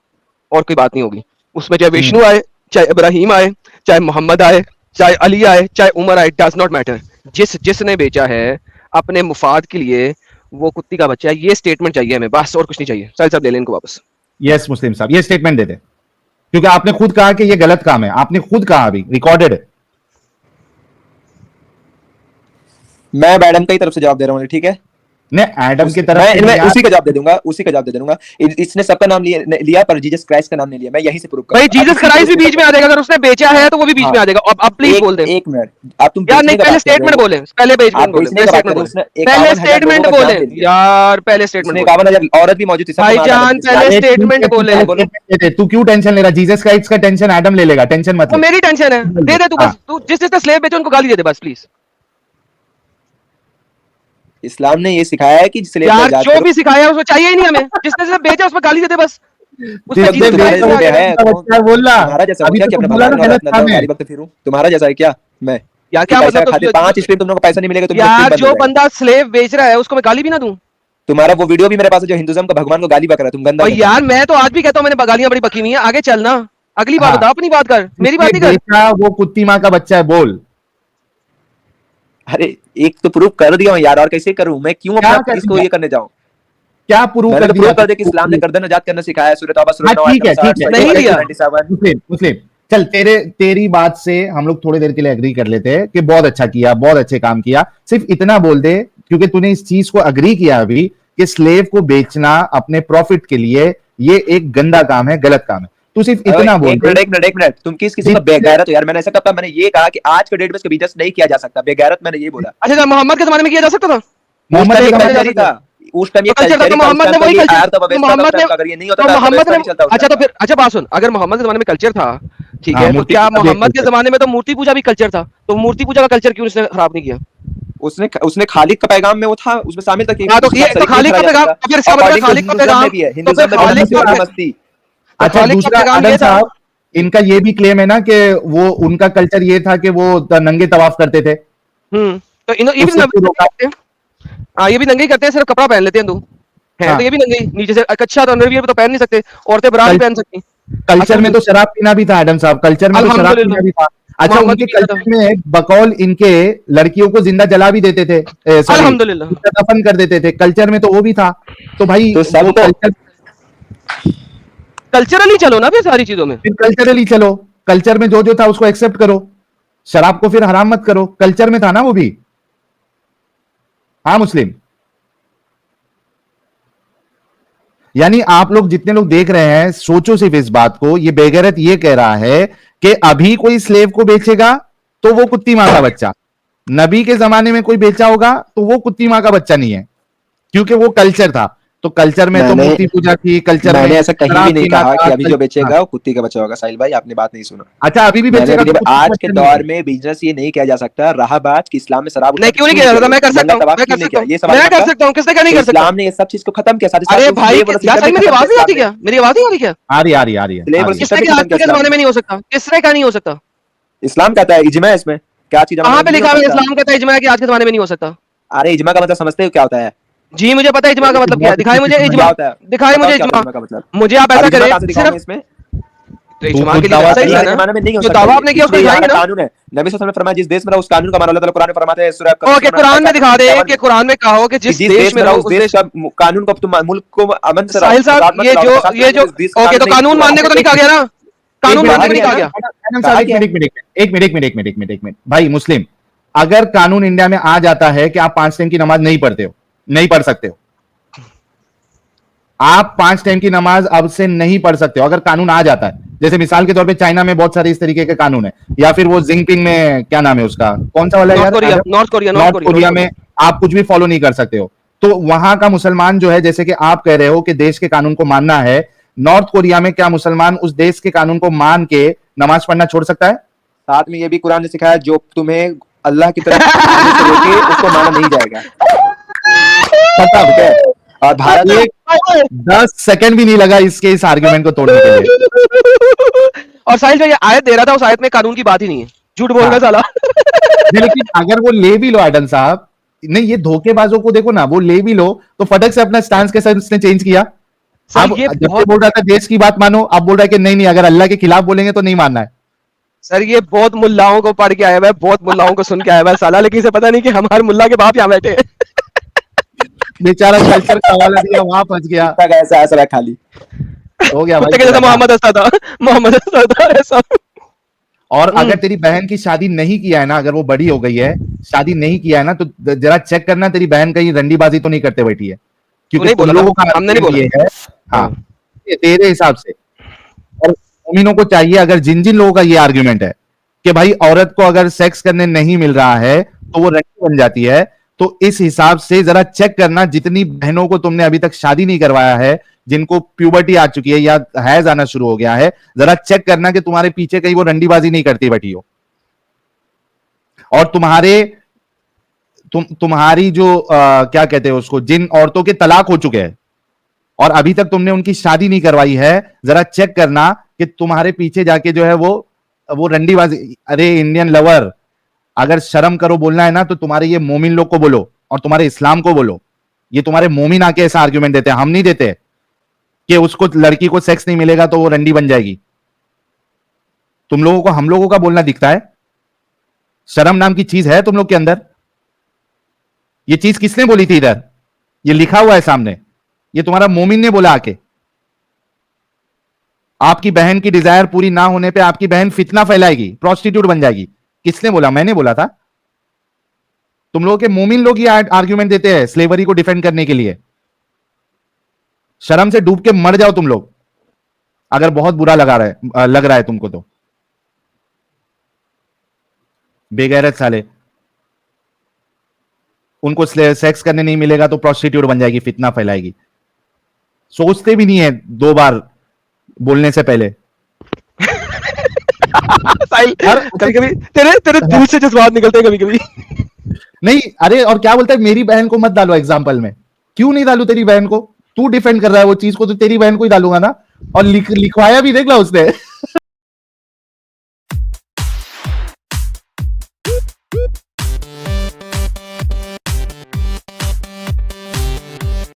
और कोई बात नहीं होगी उसमें। चाहे विष्णु आए, चाहे इब्राहिम आए, चाहे मोहम्मद आए, चाहे अली आए, चाहे उमर आए, डज नॉट मैटर। जिसने बेचा है अपने मुफाद के लिए वो कुत्ती का बच्चा है, ये स्टेटमेंट चाहिए हमें, बस और कुछ नहीं चाहिए। साहिल साहब ले लें इनको वापस। यस मुस्लिम साहब, ये स्टेटमेंट दे दे, क्योंकि आपने खुद कहा कि ये गलत काम है, आपने खुद कहा, अभी रिकॉर्डेड है। मैं मैडम की तरफ से जवाब दे रहा हूँ, ठीक है। ने एडम की तरफ से मैं यार- उसी का जवाब दे दूंगा, उसी का जवाब दे दूंगा। इसने सबका नाम लिया पर जीसस क्राइस्ट का नाम नहीं लिया। मैं यहीं से प्रूव भाई जीसस क्राइस्ट भी बीच में आ जाएगा, अगर उसने बेचा है तो वो भी बीच में आ जाएगा। अब प्लीज बोल दे एक मिनट, आप तुम यार। बेचने नहीं, का पहले बात कर रहे स्टेटमेंट हो। बोले, पहले आप स्टेटमेंट बोले, बेचने का बात कर रहे हो, उसने पहले 51,000 स्टेटमेंट लोगों का बोले जान दे दिया। यार, पहले स्टेटमेंट उसने बोले 51,000 औरत भी मौजूद थी, सबको मारा भाईजान, था। पहले अरे स्टेटमेंट ठीक है, बोले। बोलो। तू क्यों टेंशन ले रहा? जीसस क्राइस्ट का टेंशन एडम ले लेगा, टेंशन मत वो ले। मेरी टेंशन है, दे दे तू, हाँ। बस तू जिसने स्लेव बेचा उनको गाली दे दे बस प्लीज। इस्लाम ने ये सिखाया है कि स्लेव को यार आजाद जो करो। भी सिखाया है उसको चाहिए ही नहीं हमें। जिसने से बेचा उसमें गाली दे दे बस। उसमें जिसने जीसस तुम्हारे क्राइस्ट बेचा आ जैसे गया। है, उसका बच्चा है, बोल रहा। तुम्हारा जैसा हो अभी क्या तो कि अपने बोला ना भगवान और गलत अपना काम है। गाली बकते फिरूं? तुम्हारा जैसा है क्या मैं? यार क्या पैसा मतलब? खाते 5 स्ट्रीम तुम लोगों को पैसा नहीं मिलेगा, तुम लोग यार स्ट्रीम बंद हो जो जाएगा। बंदा स्लेव बेच रहा है उसको मैं गाली भी ना दूं? तुम्हारा वो वीडियो भी मेरे पास है जो हिंदुज्म का भगवान को गाली बक रहा है, तुम गंदा और गंदा। यार मैं तो आज भी कहता हूँ मैंने गालियां बड़ी बकी हुई हैं। आगे चलना, अगली बात हाँ। बता, अपनी बात कर, मेरी बात नहीं कर। बेचा वो कुत्ती मां का बच्चा है, बोल। अरे एक तो प्रूफ कर दिया हूं यार, और कैसे करूं मैं? क्यों क्या अपना कर इसको दिया? ये करने जाऊं? क्या प्रूव मैंने कर तो दिया? प्रूफ कर दिया कि इस्लाम ने गर्दन आजाद करना सिखाया है। सूरह तौबा सूरह 9 हाँ, ठीक है, ठीक है। नहीं दिया। 97। मुस्लिम मुस्लिम चल, तेरी बात से हम लोग थोड़ी देर के लिए एग्री कर लेते हैं कि बहुत अच्छा किया, बहुत अच्छे काम किया। सिर्फ इतना बोल दे, क्योंकि तूने इस चीज को एग्री किया अभी कि स्लेव को बेचना अपने प्रॉफिट के लिए ये एक गंदा काम है, गलत काम है। तू सिर्फ इतना बोल एक दे। मिनट एक मिनट, तुम किसी का बेगैरत हो यार? मैंने ऐसा कब कहा? मैंने ये कहा कि आज के डेट में इसका बिजनेस नहीं किया जा सकता। बेगैरत मैंने ये बोला। अच्छा, मोहम्मद के जमाने में किया जा सकता था? मोहम्मद उस टाइम के ये जमाने कल्चर ही था, उस टाइम ये कल्चर था कल्चर तो ही था, मोहम्मद ने वही उस टाइम कल्चर, तो ये आया था मोहम्मद ने, अगर ये नहीं होता तो था मोहम्मद तो ने, नहीं चलता। अच्छा तो फिर, अच्छा बात सुन, अगर मोहम्मद के जमाने में कल्चर था, ठीक हाँ, है, तो मूर्ति क्या पूजा भी एक मोहम्मद के कल्चर। जमाने में तो मूर्ति पूजा भी कल्चर था, तो मूर्ति पूजा का कल्चर क्यों उसने खराब नहीं किया? उसने खालिक का पैगाम में वो था, उसमें शामिल था कि हाँ, तो उसका ये शरीक तो खालिक नहीं का खड़ा जा पैगाम, सकता। फिर इसका मतलब According to खालिक का हिंदुइज्म पैगाम, में भी है, तो हिंदुइज्म फिर में खालिक का भी मस्ती। अच्छा, खालिक का दूसरा पैगाम आदम ये था। साहब, इनका ये भी क्लेम है ना कि वो उनका कल्चर ये था कि वो नंगे तवाफ करते थे। तो इन ये भी उससे क्यों रोका? करते हैं। हाँ, ये भी नंगे ही करते हैं, सिर्फ कपड़ा पहन लेते हैं दो है हाँ। तो ये भी नंगे ही, नीचे से अच्छा तो अंडरवियर तो पहन नहीं सकते, औरतें बरा नहीं कल- पहन सकती। कल्चर में तो शराब पीना भी था एडम साहब, कल्चर में तो शराब अल्हम्दुलिल्लाह। पीना भी था। अच्छा, मोहम्मद उनके भी पीता था। कल्चर में बकौल इनके लड़कियों को जिंदा जला भी देते थे, सॉरी अल्हम्दुलिल्लाह। दफन कर देते थे, कल्चर में तो वो भी था। तो भाई तो सब वो तो- कल्चर, कल्चरली चलो ना फिर सारी चीजों में। फिर कल्चरली चलो, कल्चर में जो था उसको एक्सेप्ट करो, शराब को फिर हराम मत करो, कल्चर में था ना वो भी। हाँ मुस्लिम, यानी आप लोग जितने लोग देख रहे हैं सोचो सिर्फ इस बात को, ये बेगैरत ये कह रहा है कि अभी कोई स्लेव को बेचेगा तो वो कुत्ती मां का बच्चा, नबी के जमाने में कोई बेचा होगा तो वो कुत्ती मां का बच्चा नहीं है, क्योंकि वो कल्चर था। तो कल्चर में तो मैंने- मूर्ति पूजा थी, कल्चर में मैंने ऐसा कहीं शराब भी नहीं पीना कहा था, कि अभी जो हाँ। बेचेगा वो कुत्ती का बच्चा होगा। साहिल भाई, आपने बात नहीं सुना। अच्छा, अभी भी मैंने बेचेगा अभी तो कुत्ती का आज के बच्चा नहीं है। दौर में बिजनेस ये नहीं किया जा सकता राहबाज कि इस्लाम में शराब नहीं, क्यों नहीं किया जाता? मैं कर सकता हूँ, मैं कर सकता हूँ, ये सवाल मैं कर सकता हूँ, किसने क्या नहीं कर सकता? इस्लाम ने ये सब चीज को खत्म किया। अरे भाई, यार साहिल मेरी आवाज नहीं आती क्या? मेरी आवाज नहीं आ रही क्या? आ रही आ रही है। किसने क्या आज के जमाने में नहीं हो सकता? किसने क्या नहीं हो सकता? इस्लाम कहता है, इज्मा है इसमें, क्या चीज कहाँ पे लिखा हुआ है इस्लाम कहता है इज्मा है कि आज के जमाने में नहीं हो सकता? अरे इज्मा का मतलब समझते हो क्या होता है? जी मुझे पता है इज्मा का मतलब क्या है, दिखाई मुझे क्या इज्मा, होता है? दिखाई मुझे बताओ क्या इज्मा। इज्मा का मतलब? मुझे आप ऐसा अब इज्मा करें कहाँ से दिखाऊंगा सिर्फ इसमें? तो इज्मा के लिए दावा सही है ना, जमाने में नहीं हो जो सकता दावा ये, आपने किया उसको इसलिए दिखाएंगे यहाँ ना। कानून है। नबी सल्लल्लाहु अलैहि वसल्लम ने फरमाया जिस देश में रहो उस कानून का मानो। अल्लाह ताला कुरान में फरमाते हैं सूरह ओके, कुरान में दिखा दे कि कुरान में कहा हो कि जिस देश में रहो उस देश का कानून को तुम मुल्क को अमन से साहिल साहब ये जो ओके, तो कानून मानने को तो नहीं कहा गया ना, कानून मानने को नहीं कहा गया। एक मिनट भाई मुस्लिम, अगर कानून इंडिया में आ जाता है कि आप 5 टाइम की नमाज नहीं पढ़ते हो, नहीं पढ़ सकते हो, आप 5 टाइम की नमाज अब से नहीं पढ़ सकते हो, अगर कानून आ जाता है, जैसे मिसाल के तौर पे चाइना में बहुत सारे इस तरीके के कानून है, या फिर वो जिंगपिंग में क्या नाम है उसका, कौन सा वाला है यार? नॉर्थ कोरिया में आप कुछ भी फॉलो नहीं कर सकते हो। तो वहां का मुसलमान जो है, जैसे कि आप कह रहे हो कि देश के कानून को मानना है, नॉर्थ कोरिया में क्या मुसलमान उस देश के कानून को मान के नमाज पढ़ना छोड़ सकता है? साथ में ये भी कुरान ने सिखाया जो तुम्हें अल्लाह की तरफ आने से रोके उसको माना नहीं जाएगा। ठीक है? और भारत में 10 सेकंड भी नहीं लगा इसके इस आर्गुमेंट को तोड़ने के लिए। और साहिल जो ये आयत दे रहा था उस आयत में कानून की बात ही नहीं है, झूठ बोल रहा साला। नहीं, लेकिन अगर वो ले भी लो आडन साहब, नहीं ये धोखेबाजों को देखो ना, वो ले भी लो तो फटक से अपना स्टांस के साथ उसने चेंज किया। अब ये जब से बोल रहा था देश की बात मानो, अब बोल रहा है कि नहीं नहीं, अगर अल्लाह के खिलाफ बोलेंगे तो नहीं मानना है। सर ये बहुत मुल्लाओं को पढ़ के आया हुआ है, बहुत मुल्लाओं को सुन के आया हुआ है साला, लेकिन इसे पता नहीं कि हमारे मुल्ला के बाप यहाँ बैठे हैं। बेचारा कल्चर का हवाला दिया, वहां फंस गया, ऐसा ऐसा खाली हो गया कुत्ते के जैसा भाई। मोहम्मद हंसता था, मोहम्मद हंसता था ऐसा। और अगर तेरी बहन की शादी नहीं किया है ना, अगर वो बड़ी हो गई है, शादी नहीं किया है ना, तो जरा चेक करना तेरी बहन कहीं रंडीबाजी तो नहीं करते बैठी है, क्योंकि नहीं तुम बोला लोगों था, का हमने नहीं बोला। ये है। हाँ, ये तेरे हिसाब से, और मोमिनों को चाहिए, अगर जिन जिन लोगों का ये आर्ग्यूमेंट है कि भाई औरत को अगर सेक्स करने नहीं मिल रहा है तो वो रंडी बन जाती है, तो इस हिसाब से जरा चेक करना, जितनी बहनों को तुमने अभी तक शादी नहीं करवाया है, जिनको प्यूबर्टी आ चुकी है या हैज आना शुरू हो गया है, जरा चेक करना कि तुम्हारे पीछे कहीं वो रंडीबाजी नहीं करती बैठी हो, और तुम्हारी जो क्या कहते हैं उसको, जिन औरतों के तलाक हो चुके हैं और अभी तक तुमने उनकी शादी नहीं करवाई है, जरा चेक करना कि तुम्हारे पीछे जाके जो है वो रंडीबाजी। अरे इंडियन लवर, अगर शर्म करो बोलना है ना, तो तुम्हारे ये मोमिन लोग को बोलो और तुम्हारे इस्लाम को बोलो। ये तुम्हारे मोमिन आके ऐसा आर्ग्यूमेंट देते हैं, हम नहीं देते कि उसको, लड़की को सेक्स नहीं मिलेगा तो वो रंडी बन जाएगी। तुम लोगों को हम लोगों का बोलना दिखता है? शर्म नाम की चीज है तुम लोग के अंदर? ये चीज किसने बोली थी इधर? ये लिखा हुआ है सामने, ये तुम्हारा मोमिन ने बोला आके। आपकी बहन की डिजायर पूरी ना होने पे आपकी बहन फितना फैलाएगी, प्रोस्टिट्यूट बन जाएगी। किसने बोला? मैंने बोला था। तुम लोगों के मोमिन लोग ये आर्ग्यूमेंट देते हैं स्लेवरी को डिफेंड करने के लिए। शर्म से डूब के मर जाओ तुम लोग, अगर बहुत बुरा लग रहा है तुमको तो। बेगैरत साले, उनको सेक्स करने नहीं मिलेगा तो प्रोस्टिट्यूट बन जाएगी, फितना फैलाएगी। सोचते भी नहीं है 2 बार बोलने से पहले। साहिल कभी कभी तेरे दिल से जज्बात निकलते हैं कभी कभी। नहीं, अरे और क्या बोलता है, मेरी बहन को मत डालो एग्जाम्पल में। क्यों नहीं डालू तेरी बहन को? तू डिफेंड कर रहा है वो चीज को, तो तेरी बहन को ही डालूंगा ना। और लिखवाया भी, देख ला उसने